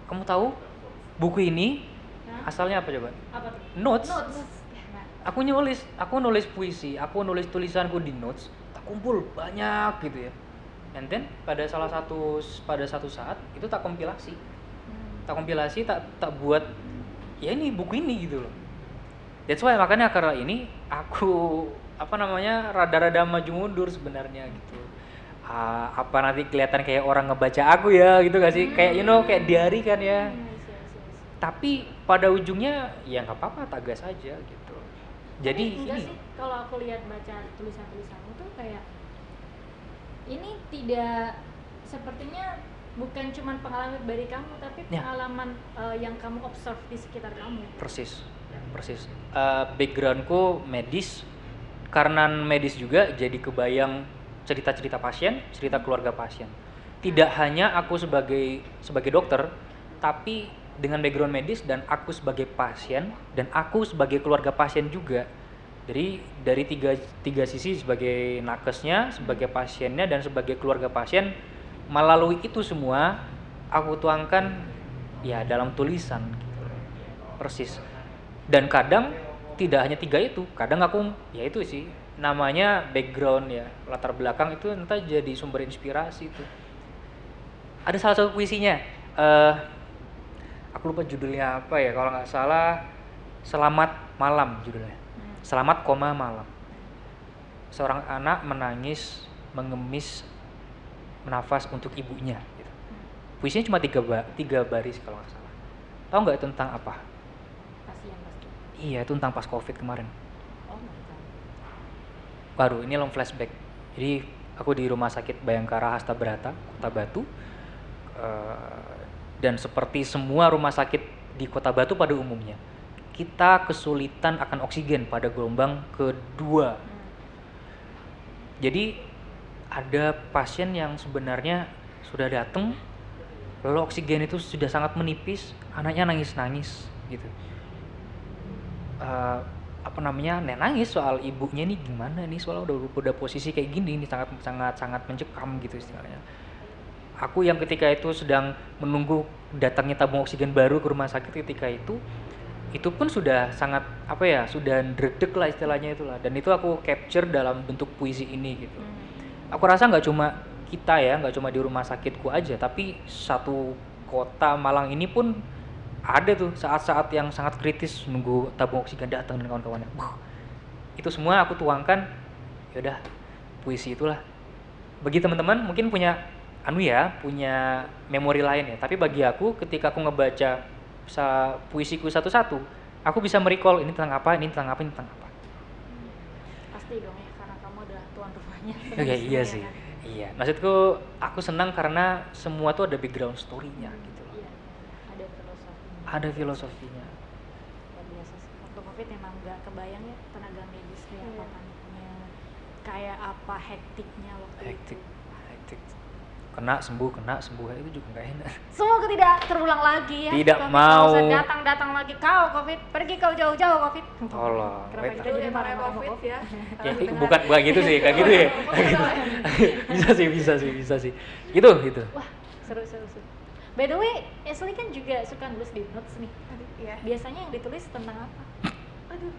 Kamu tahu buku ini Hah? asalnya apa coba? Apa tuh? Notes. Notes. Nah, Aku nulis puisi, aku nulis tulisanku di notes, tak kumpul banyak gitu ya. And then pada satu saat itu tak kompilasi. Tak buat ya ini buku ini gitu loh. That's why makanya karena ini aku rada-rada maju mundur sebenarnya gitu. Apa nanti kelihatan kayak orang ngebaca aku ya gitu gak sih? Kayak kayak diary kan ya. Yes. tapi pada ujungnya ya nggak apa-apa, tagas aja gitu. Jadi Tapi enggak ini sih, kalau aku lihat baca tulisan-tulisanmu tuh kayak ini tidak sepertinya bukan cuma pengalaman pribadi kamu, tapi Ya. pengalaman yang kamu observe di sekitar kamu. persis. Backgroundku medis, karena medis juga jadi kebayang cerita-cerita pasien, cerita keluarga pasien. Tidak hanya aku sebagai dokter, tapi dengan background medis dan aku sebagai pasien dan aku sebagai keluarga pasien juga. Dari tiga sisi, sebagai nakesnya, sebagai pasiennya, dan sebagai keluarga pasien. Melalui itu semua aku tuangkan ya dalam tulisan gitu. Persis. Dan kadang tidak hanya tiga itu, kadang aku ya itu sih namanya background ya, latar belakang itu entah jadi sumber inspirasi tuh. Ada salah satu puisinya, aku lupa judulnya apa ya, kalau nggak salah Selamat Malam judulnya. Selamat koma malam. Seorang anak menangis, mengemis nafas untuk ibunya gitu. Puisinya cuma tiga baris kalau nggak salah. Tahu nggak tentang apa? Pasien pasti. Iya, itu tentang pas COVID kemarin. Oh my god. Baru ini long flashback. Jadi aku di Rumah Sakit Bayangkara Hasta Brata, Kota Batu. Dan seperti semua rumah sakit di Kota Batu pada umumnya, kita kesulitan akan oksigen pada gelombang kedua. Jadi ada pasien yang sebenarnya sudah datang, lalu oksigen itu sudah sangat menipis, anaknya nangis-nangis gitu. Nangis soal ibunya nih, gimana nih, soalnya udah posisi kayak gini, ini sangat mencekam gitu istilahnya. Aku yang ketika itu sedang menunggu datangnya tabung oksigen baru ke rumah sakit ketika itu pun sudah sangat sudah dredeg lah istilahnya itulah, dan itu aku capture dalam bentuk puisi ini gitu. Aku rasa nggak cuma kita ya, nggak cuma di rumah sakitku aja, tapi satu kota Malang ini pun ada tuh saat-saat yang sangat kritis nunggu tabung oksigen datang dan kawan-kawannya. Itu semua aku tuangkan, yaudah puisi itulah. Bagi teman-teman mungkin punya memori lain ya, tapi bagi aku ketika aku ngebaca puisiku satu-satu, aku bisa merecall ini tentang apa, ini tentang apa, ini tentang apa. Pasti dong ya, karena kamu adalah tuan rumahnya. Iya sih. Kan? Iya, maksudku aku senang karena semua tuh ada background story-nya gitu loh. Iya, ada filosofinya. Ada filosofinya. Luar biasa sih. Waktu COVID memang nggak kebayang ya tenaga medis kayak apa paniknya, kayak apa hektiknya waktu Hektik. itu. Kena sembuh itu juga nggak enak. Semoga tidak terulang lagi ya. Tidak COVID mau. nggak usah datang lagi kau COVID, pergi kau jauh-jauh COVID. Tolong. Kenapa Wait. kita Itu jadi yang namanya marah-marah COVID COVID? ya. Ya, Kalau bukan gitu sih, kayak gitu ya. Kayak gitu. bisa sih. Gitu. Wah, seru. By the way, Ashley kan juga suka nulis di notes nih. Aduh, iya. Biasanya yang ditulis tentang apa? Aduh,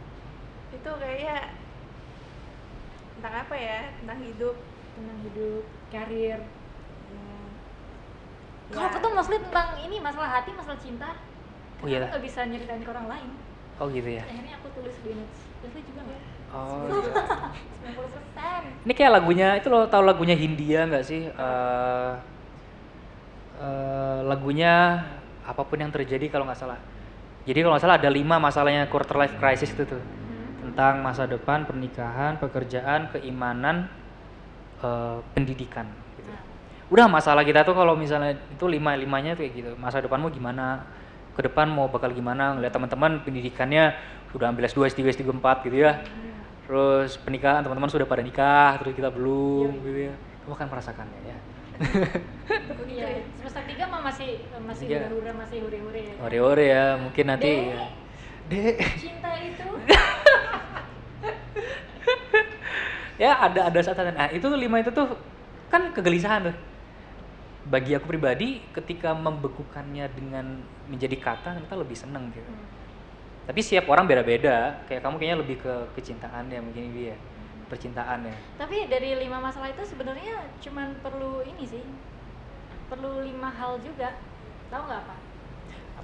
itu kayaknya tentang apa ya? Tentang hidup. Tentang hidup, karir. Ya. Kalau aku tuh mostly tentang ini, masalah hati, masalah cinta. Oh, iya. Aku nggak bisa nyeritain ke orang lain. Oh gitu ya. Akhirnya aku tulis di notes. Ashley juga nggak? Oh. 90%. Ini kayak lagunya itu lo tahu lagunya Hindia nggak sih? Lagunya apapun yang terjadi kalau nggak salah. Jadi kalau nggak salah ada 5 masalahnya quarter life crisis itu tuh. Tentang masa depan, pernikahan, pekerjaan, keimanan, pendidikan gitu. Udah masalah kita tuh kalau misalnya itu 5-5-nya kayak gitu. Masa depanmu gimana? Ke depan mau bakal gimana? Ngeliat teman-teman pendidikannya sudah ambil S2, S3, S3, 4 gitu ya. Terus pernikahan teman-teman sudah pada nikah, terus kita belum gitu ya. Kamu akan merasakannya ya. Iya, semester 3 mah masih Iya. hura-hura, masih huri-huri ya. Ore-ore ya, mungkin nanti Dek. ya. Dek. Cinta itu Ya ada saat-saat. Nah, itu tuh 5 itu tuh kan kegelisahan tuh. Bagi aku pribadi ketika membekukannya dengan menjadi kata ternyata lebih seneng gitu. Tapi setiap orang beda-beda. Kayak kamu kayaknya lebih ke kecintaan ya, mungkin dia. Percintaan ya. Tapi dari 5 masalah itu sebenarnya cuman perlu ini sih, perlu 5 hal juga. Tahu nggak apa?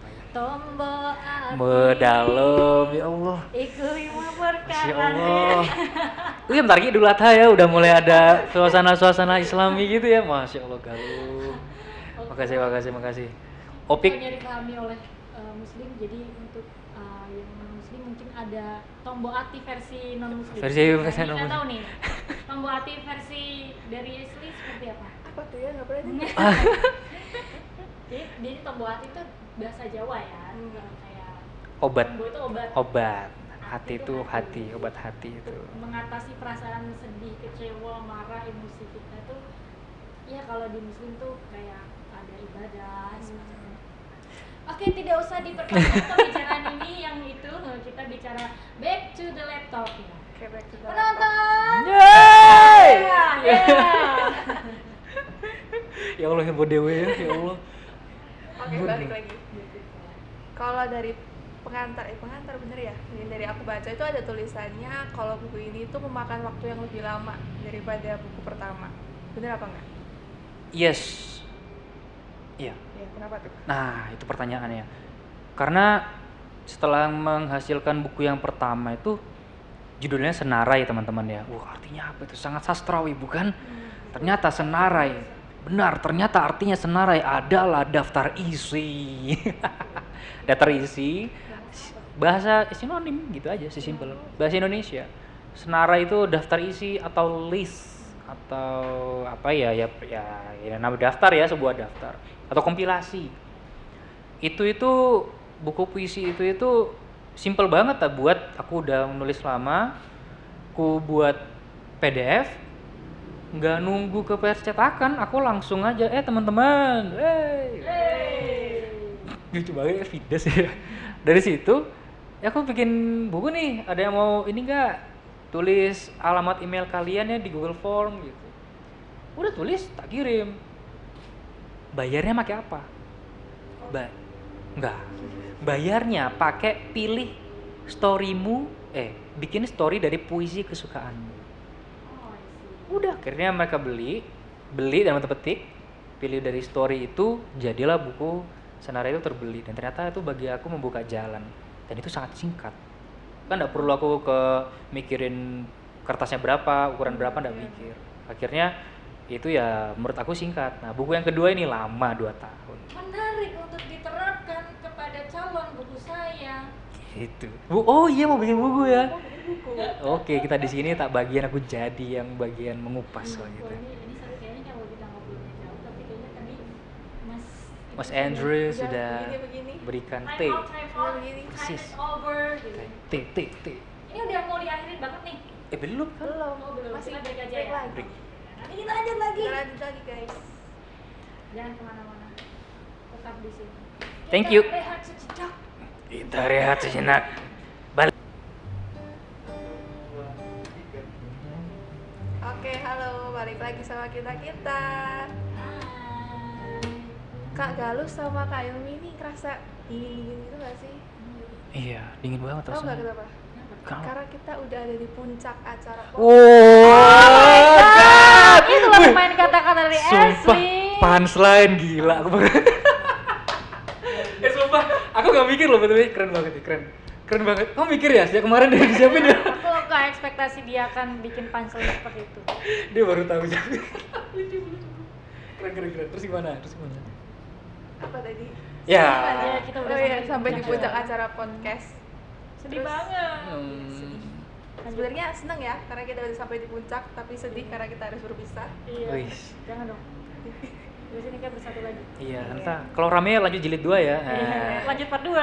Apa ya? Tombol hati Medalem, ya Allah. iku 5 Masya perkara. Allah. Iya bentar lagi Idul Adha ya, udah mulai ada suasana-suasana Islami gitu ya. Masya Allah, Galung. Makasih. Opik. Hanya dipahami oleh muslim, jadi untuk yang non muslim mungkin ada Tombo Ati versi non muslim. Versi Nah, non nggak muslim. tahu nih Tombo Ati versi dari Asli seperti apa. Apa tuh ya, nggak pernah dengar. Jadi Tombo Ati itu bahasa Jawa ya, kayak Obat. Tombo itu obat. Obat. Hati itu hati, obat hati itu. Mengatasi perasaan sedih, kecewa, marah, emosi kita tuh ya kalau di muslim tuh kayak ada ibadah semacam itu. Oke, tidak usah diperpanjang pembicaraan ini, yang itu kita bicara back to the laptop ya. Oke, back to the Penonton. Yeay! Ya. Ya Allah, heboh dewe ya, ya Allah. Oke, balik lagi. Kalau dari pengantar bener ya. Yang dari aku baca itu ada tulisannya kalau buku ini tuh memakan waktu yang lebih lama daripada buku pertama. Bener apa enggak? Yes. Iya. Ya, kenapa tuh? Nah, itu pertanyaannya. Karena setelah menghasilkan buku yang pertama itu judulnya Senarai, teman-teman ya. Wah, artinya apa itu? Sangat sastrawi, bukan? Ternyata Senarai. Benar, ternyata artinya Senarai adalah daftar isi. Daftar isi bahasa sinonim gitu aja, sesimpel. Bahasa Indonesia. Senarai itu daftar isi atau list atau apa ya nama daftar ya, sebuah daftar atau kompilasi. Itu buku puisi itu simple banget lah buat. Aku udah menulis lama, aku buat PDF, nggak nunggu ke percetakan, aku langsung aja teman-teman, lucu banget ya, Fides ya. Dari situ ya aku bikin buku nih, ada yang mau ini nggak, tulis alamat email kalian ya di Google Form gitu. Udah tulis, tak kirim. Bayarnya pakai apa? Enggak. Bayarnya pakai pilih storymu, bikin story dari puisi kesukaanmu. Udah, akhirnya mereka beli dan petik, pilih dari story itu, jadilah buku Senarai itu terbeli. Dan ternyata itu bagi aku membuka jalan, dan itu sangat singkat. Kan nggak perlu aku mikirin kertasnya berapa, ukuran berapa, nggak mikir. Akhirnya itu ya menurut aku singkat. Nah, buku yang kedua ini lama, 2 tahun. Menarik untuk diterapkan kepada calon buku saya. Gitu. Oh iya, mau bikin buku ya. Oke, kita di sini tak bagian, aku jadi yang bagian mengupas soal gitu. Ini seru kayaknya kalau kita ngobrolnya jauh, tapi kayaknya tadi Mas Andrew Udah, sudah begini. berikan time T. out, Begini. time Persis. is over gitu. T. Ini udah mau diakhirin banget nih. Belum kan? Belum. Oh, belum. Masih Kita break aja break ya. lagi. Break. Nanti kita lanjut lagi. Kita lanjut lagi, guys. Jangan kemana-mana. Tetap di sini. Thank Kita you. rehat sejenak. Kita rehat sejenak. Balik. Oke, halo. Balik lagi sama kita. Hai. Kak Galus sama Kak Yomi ini kerasa dingin-dingin gitu gak sih? Iya, dingin banget Tahu nggak rasanya. kenapa? Kenapa? Karena kita udah ada di puncak acara God! Itulah pemain kata-kata dari Sumpah, Asli. punchline gila. Sumpah, aku gak mikir loh, betul, keren banget nih, keren banget. Kamu mikir ya, sejak kemarin dia disiapin ya? Aku gak ekspektasi dia akan bikin punchline seperti itu. Dia baru tahu jadi. Keren. Terus gimana? apa tadi? Ya. Ya, kita udah Oh iya, sampai sampai di di puncak puncak acara podcast. Sedih Terus- banget. Sebenarnya seneng ya, karena kita udah sampai di puncak, tapi sedih karena kita harus berpisah. Iya. Wis. Jangan dong. Terus ini kan bersatu lagi. Iya, entah. Kalau rame lanjut jilid 2 ya. Iya. Lanjut part 2.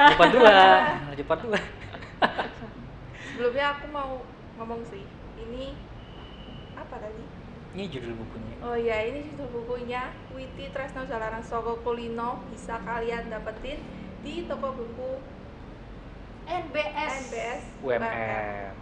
Lanjut part 2. Sebelumnya aku mau ngomong sih, ini apa tadi? Ini judul bukunya. Oh iya, ini judul bukunya Witi Tresno Jalanan Soko Kulino, bisa kalian dapetin di toko buku NBS UMM.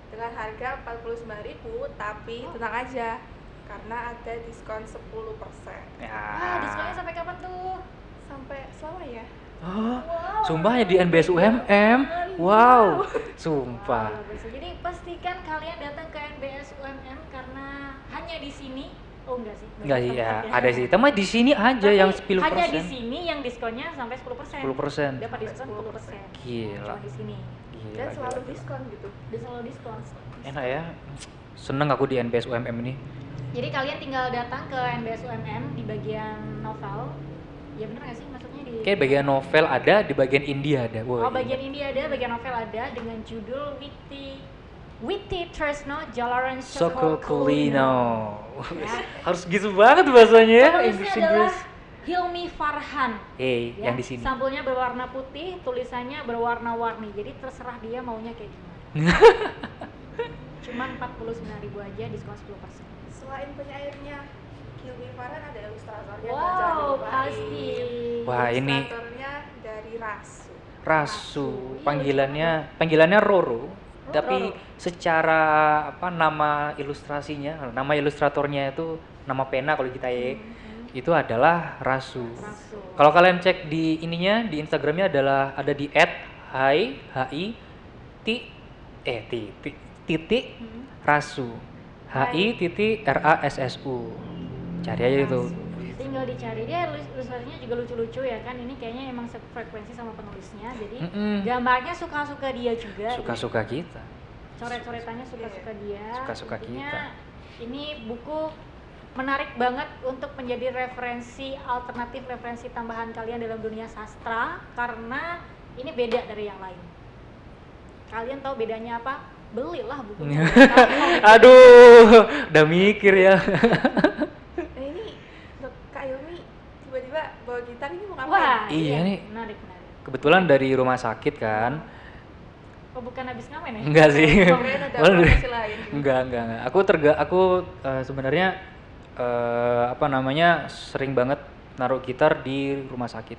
dengan harga 49.000, tapi tenang aja karena ada diskon 10%. Ya. Ah, diskonnya sampai kapan tuh? Sampai selama ya? Oh, sumpah ya di NBS UMM. Wow, sumpah. Luar biasa. Jadi pastikan kalian datang ke NBS UMM karena hanya di sini. Oh enggak sih. Enggak sih ya, Tempat ada sih. Tapi di sini aja Tapi yang 10%. hanya di sini yang diskonnya sampai 10%. 10%. Dapat diskon 10%. Gila. Cuma di sini. Gila, Dan selalu gila. diskon gitu. Dia selalu diskon. Enak ya. Seneng aku di NBS UMM ini. Jadi kalian tinggal datang ke NBS UMM di bagian novel. Ya bener nggak sih maksudnya di? Kayak bagian novel ada, di bagian indie ada. Wah, Oh bagian ini ada, bagian novel ada dengan judul Witty Tresno Jalaran Sokokulino. Ya. Harus gitu banget bahasanya ya, Penulisnya adalah Inggris. Hilmi Farhan. Hey, Ya, yang di sini. sampulnya berwarna putih, tulisannya berwarna-warni. Jadi terserah dia maunya kayak gimana. Cuman 49.000 aja, diskon 10%. Selain penyairnya Hilmi Farhan, ada ilustratornya. Wow, jangan dilupain. pasti. Wah, ini Ilustratornya dari Rasu. Rasu, Iya, panggilannya Roro, Oh, tapi Roro. secara nama ilustrasinya, nama ilustratornya itu nama pena kalau kita itu adalah Rasu. Rasu. Kalau kalian cek di ininya di Instagramnya ada di titik Rasu, HI_RASSU. Cari aja itu. Tinggal dicari, dia ilustrasinya juga lucu-lucu ya kan. Ini kayaknya emang sefrekuensi sama penulisnya. Jadi gambarnya suka-suka dia juga. Suka-suka kita. Coret-coretannya suka-suka dia. Suka-suka Intinya, kita. Ini buku menarik banget untuk menjadi referensi alternatif, referensi tambahan kalian dalam dunia sastra, karena ini beda dari yang lain. Kalian tahu bedanya apa? Belilah bukunya. Aduh, udah mikir ya. Nah ini Kak Ilmi tiba-tiba bawa gitar, ini mau ngapain? Wah, Iya nih. menarik. Kebetulan dari rumah sakit kan. Oh bukan habis ngamen ya? Enggak sih. Kirain ada promosi lain. Enggak. Aku sebenarnya sering banget naruh gitar di rumah sakit.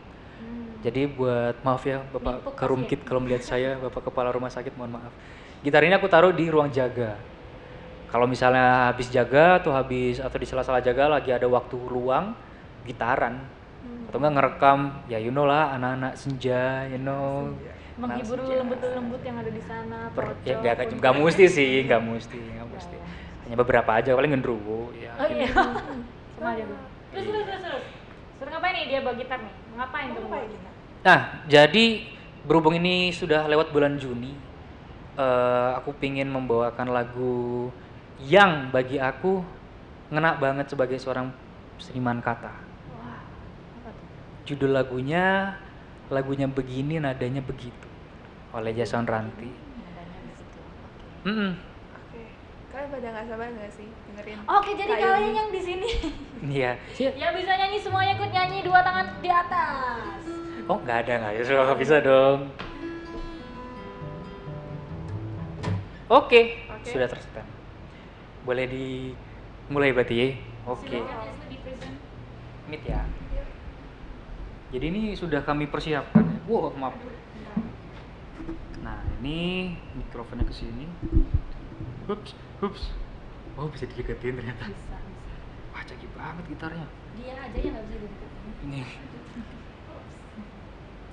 Jadi maaf ya Bapak Nimpuk Karumkit ya. kalau melihat saya, Bapak Kepala Rumah Sakit, mohon maaf. Gitar ini aku taruh di ruang jaga. Kalau misalnya habis jaga atau di sela-sela jaga lagi ada waktu luang, gitaran. Atau enggak ngerekam, ya you know lah, anak-anak senja, you know. Menghibur lembut-lembut yang ada di sana. Ya pocong, nggak pun. mesti sih, nggak mesti. Ya. Hanya beberapa aja, paling gendruwo. Ya, Oh gitu. iya. Sama aja dulu. Terus. Suruh ngapain nih dia bawa gitar nih? Ngapain tuh? Ngapain kita? Nah, jadi berhubung ini sudah lewat bulan Juni, aku pingin membawakan lagu yang bagi aku ngena banget sebagai seorang seniman kata. Wah, apa tuh? Judul lagunya Begini Nadanya Begitu oleh Jason Ranti. Nadanya di situ. Oke. Oke. Kalian pada nggak sabar nggak sih dengerin? Oke, jadi Kak kalian gitu. Ilmi? yang di sini Iya. yang bisa nyanyi semuanya ikut nyanyi, dua tangan di atas. Oh, nggak ada. Bisa dong. Oke, Oke. sudah tersetem. Boleh dimulai berarti ya? Oke. Silakan Yasna di present. Meet ya. Jadi ini sudah kami persiapkan. Wow, maaf. Nah, ini mikrofonnya ke sini. Hups. Oh, bisa dideketin ternyata. Bisa. Wah, canggih banget gitarnya. Dia aja yang nggak bisa dideketin. Ini.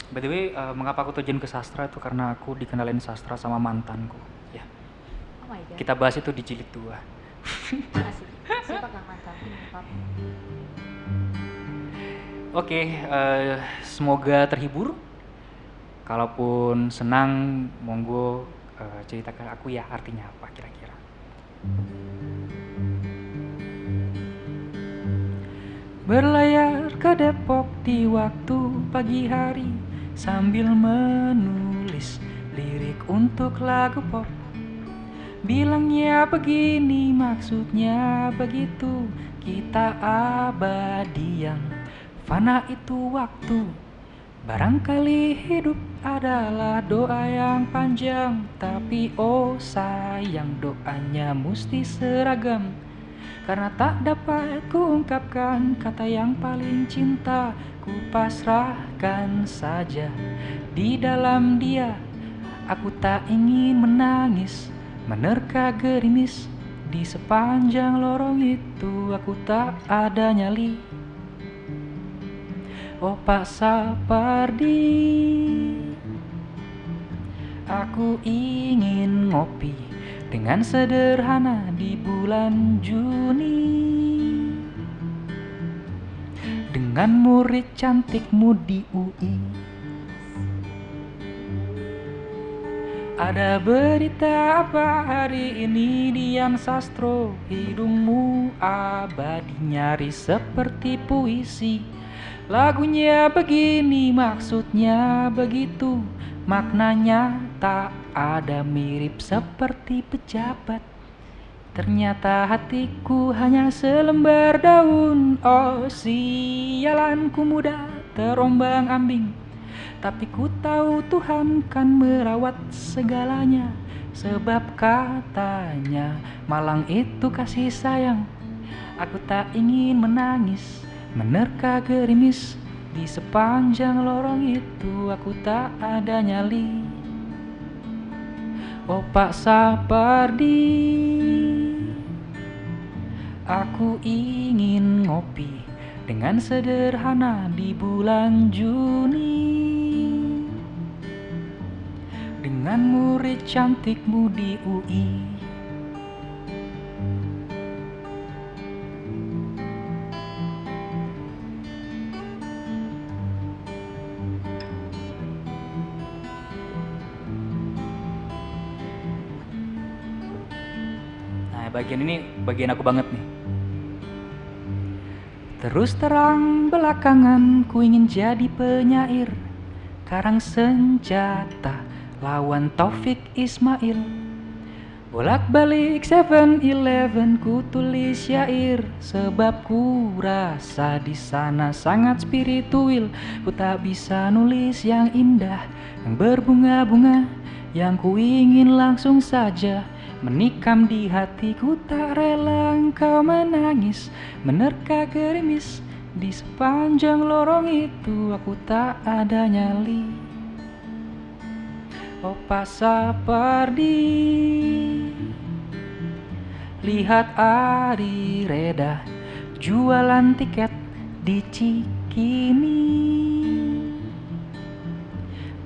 By the way, mengapa aku terjun ke sastra itu karena aku dikenalin sastra sama mantanku. Ya, Oh my god. kita bahas itu di jilid 2. Asik. Siapa kang mantan? Oke, semoga terhibur. Kalaupun senang, monggo cerita ke aku ya artinya apa kira-kira. Berlayar ke Depok di waktu pagi hari sambil menulis lirik untuk lagu pop. Bilangnya begini, maksudnya begitu. Kita abadi, yang fana itu waktu. Barangkali hidup adalah doa yang panjang, tapi oh sayang doanya mesti seragam. Karena tak dapat kuungkapkan kata yang paling cinta, ku pasrahkan saja di dalam dia. Aku tak ingin menangis, menerka gerimis. Di sepanjang lorong itu aku tak ada nyali. Oh Pak Sapardi, aku ingin ngopi dengan sederhana di bulan Juni, dengan murid cantikmu di UI. Ada berita apa hari ini Dian Sastro? Hidungmu abadi nyaris seperti puisi. Lagunya begini, maksudnya begitu, maknanya tak ada mirip seperti pejabat. Ternyata hatiku hanya selembar daun. Oh sialan, ku mudah terombang ambing. Tapi ku tahu Tuhan kan merawat segalanya. Sebab katanya malang itu kasih sayang. Aku tak ingin menangis, menerka gerimis. Di sepanjang lorong itu aku tak ada nyali. Oh Pak Sapardi, aku ingin ngopi dengan sederhana di bulan Juni, dengan murid cantikmu di UI. Nah, bagian ini bagian aku banget nih. Terus terang belakangan ku ingin jadi penyair, karang senjata lawan Taufik Ismail. Bolak-balik 7-Eleven ku tulis syair, sebab ku rasa di sana sangat spiritual. Ku tak bisa nulis yang indah, yang berbunga-bunga, yang ku ingin langsung saja menikam di hatiku. Tak rela engkau menangis, menerka gerimis. Di sepanjang lorong itu aku tak ada nyali. Oh Pak Sapardi, lihat Ari Reda jualan tiket di Cikini,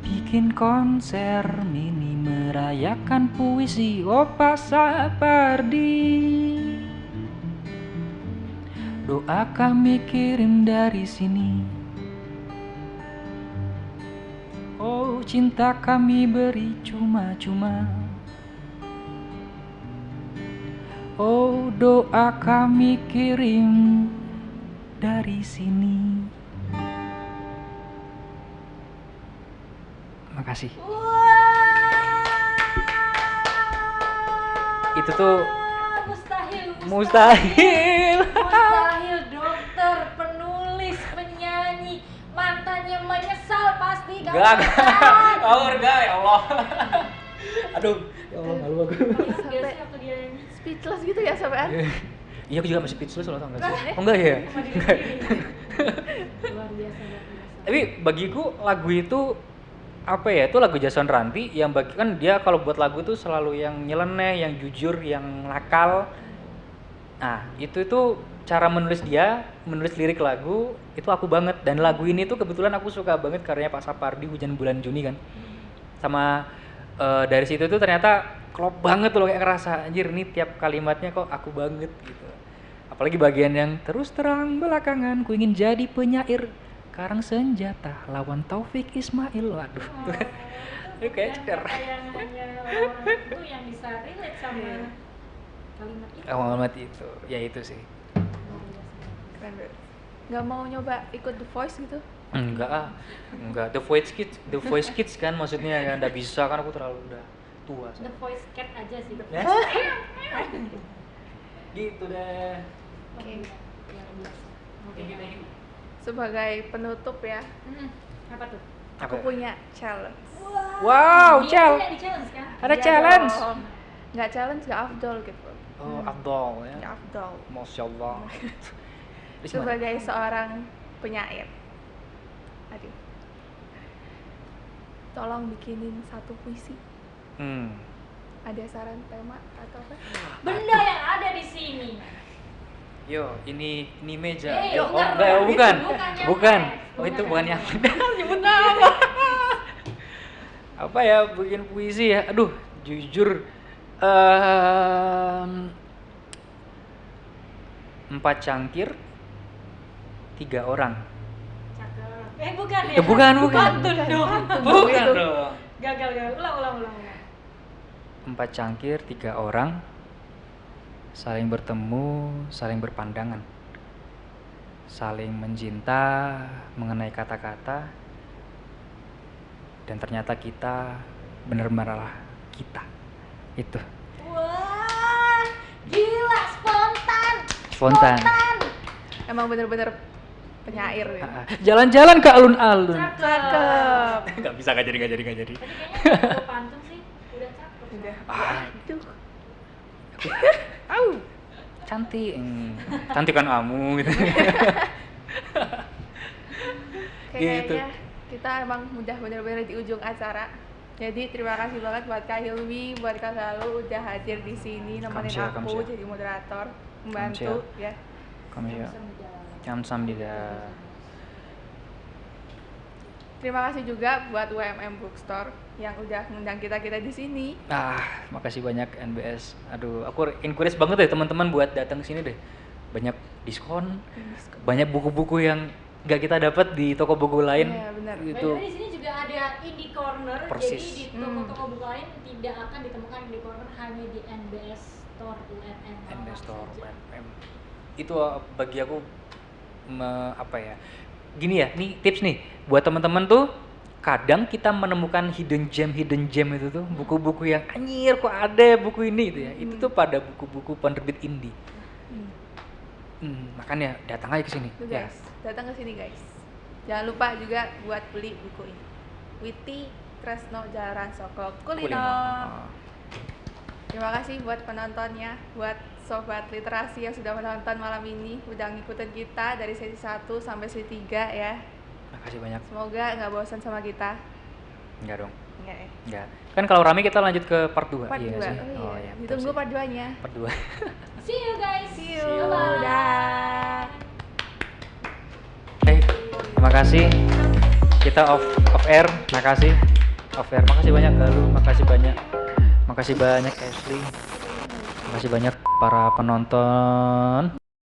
bikin konser mini merayakan puisi. Oh Pak Sapardi, doa kami kirim dari sini. Oh cinta kami beri cuma-cuma. Oh doa kami kirim dari sini. Makasih. Itu tuh mustahil. Mustahil, dokter, penulis, penyanyi, mantannya menyesal pasti kamu. Gak. Ya Allah. Aduh, ya Allah, malu aku. Biasanya waktu dia nyanyi Speechless gitu ya sampean. Iya, aku juga masih speechless loh, tau gak sih? Oh enggak ya? sama diri sendiri. Luar biasa, luar biasa. Tapi bagiku lagu itu apa ya? Itu lagu Jason Ranti yang bagi kan dia kalau buat lagu itu selalu yang nyeleneh, yang jujur, yang nakal. Nah, itu cara menulis dia, menulis lirik lagu itu aku banget. Dan lagu ini tuh kebetulan aku suka banget karyanya Pak Sapardi, Hujan Bulan Juni kan. Sama dari situ tuh ternyata klop banget loh, kayak ngerasa anjir nih tiap kalimatnya kok aku banget gitu. Apalagi bagian yang terus terang belakangan ku ingin jadi penyair, karang senjata lawan Taufik Ismail. Waduh. Itu kayak ceder. Yang hanya orang itu yang bisa relate sama kalimat itu. Kalimat itu, ya itu sih. Keren banget. Nggak mau nyoba ikut The Voice gitu? Enggak. The Voice Kids kan maksudnya kan enggak bisa kan, aku terlalu udah tua. The Voice Cat aja sih. Ya? Gitu deh. Oke. Luar biasa. Thank you. Sebagai penutup ya, Apa tuh? aku punya challenge. Wow, Dia Cel. tuh yang di-challenge kan? Ada Iya challenge. dong. Nggak challenge, nggak afdol gitu. Oh, Abdul ya. Nggak afdol. Masya Allah. Sebagai seorang penyair, aduh, tolong bikinin satu puisi. Ada saran tema atau apa? Benda yang ada di sini. Yo, ini meja. Eh, Yo, enggak, enggak, itu bukan. bukan yang Bukan. fresh. Oh, itu Bukan bukan yang yang nyebut nama. Apa ya, bikin puisi ya. Aduh, jujur 4 cangkir 3 orang. Cakep. Bukan ya? Bukan. Pantun dong. Bukan dong. Gagal. Ulang. 4 cangkir 3 orang, saling bertemu, saling berpandangan. saling mencinta mengenai kata-kata, dan ternyata kita benar-benarlah kita. Itu Wah, gila spontan. Emang bener-bener penyair ya. Jalan-jalan ke alun-alun. Cakep. Nggak bisa, nggak jadi. Tadi kayaknya udah pantun sih, udah cakep. Udah. Aduh. Cantik. Cantik kan kamu gitu. Gitu. Kayaknya kita emang udah bener-bener di ujung acara. Jadi terima kasih banget buat Kak Hilmi, buat Kak Galuh udah hadir di sini nemenin Kamsia, aku kamsia. jadi moderator, membantu ya. Kami ya. Kamsahamnida. Terima kasih juga buat UMM Bookstore yang udah ngundang kita di sini. Makasih banyak NBS. Aduh, aku encourage banget deh teman-teman buat datang ke sini deh. Banyak diskon, banyak buku-buku yang nggak kita dapat di toko buku lain. Iya, benar. Gitu. Di sini juga ada indie corner, Persis. jadi di toko-toko buku lain tidak akan ditemukan indie corner, hanya di NBS Store UMM. NBS Store UMM. Itu bagi aku apa ya? Gini ya, nih tips nih buat teman-teman tuh. Kadang kita menemukan hidden gem itu tuh buku-buku yang anjir kok ada buku ini gitu ya. Itu tuh pada buku-buku penerbit indie. Makanya datang aja ke sini. Tuh Ya. guys, datang ke sini guys. Jangan lupa juga buat beli buku ini. Witi Tresno Jaran Soko Kulino. Terima kasih buat penontonnya, buat sobat literasi yang sudah menonton malam ini, udah ngikutin kita dari sesi 1 sampai sesi 3 ya. Makasih banyak. Semoga nggak bosan sama kita. Enggak dong. Enggak ya? Enggak. Kan kalau rame kita lanjut ke part 2. Part 2. Iya nggak sih? Oh iya. betul Ditunggu sih. part 2-nya. Part 2. See you guys. See you. Bye-bye. Dah. Terima kasih. Kita off air. Makasih. Off air. Makasih banyak Galuh. Makasih banyak. Makasih banyak Ashley. Makasih banyak para penonton.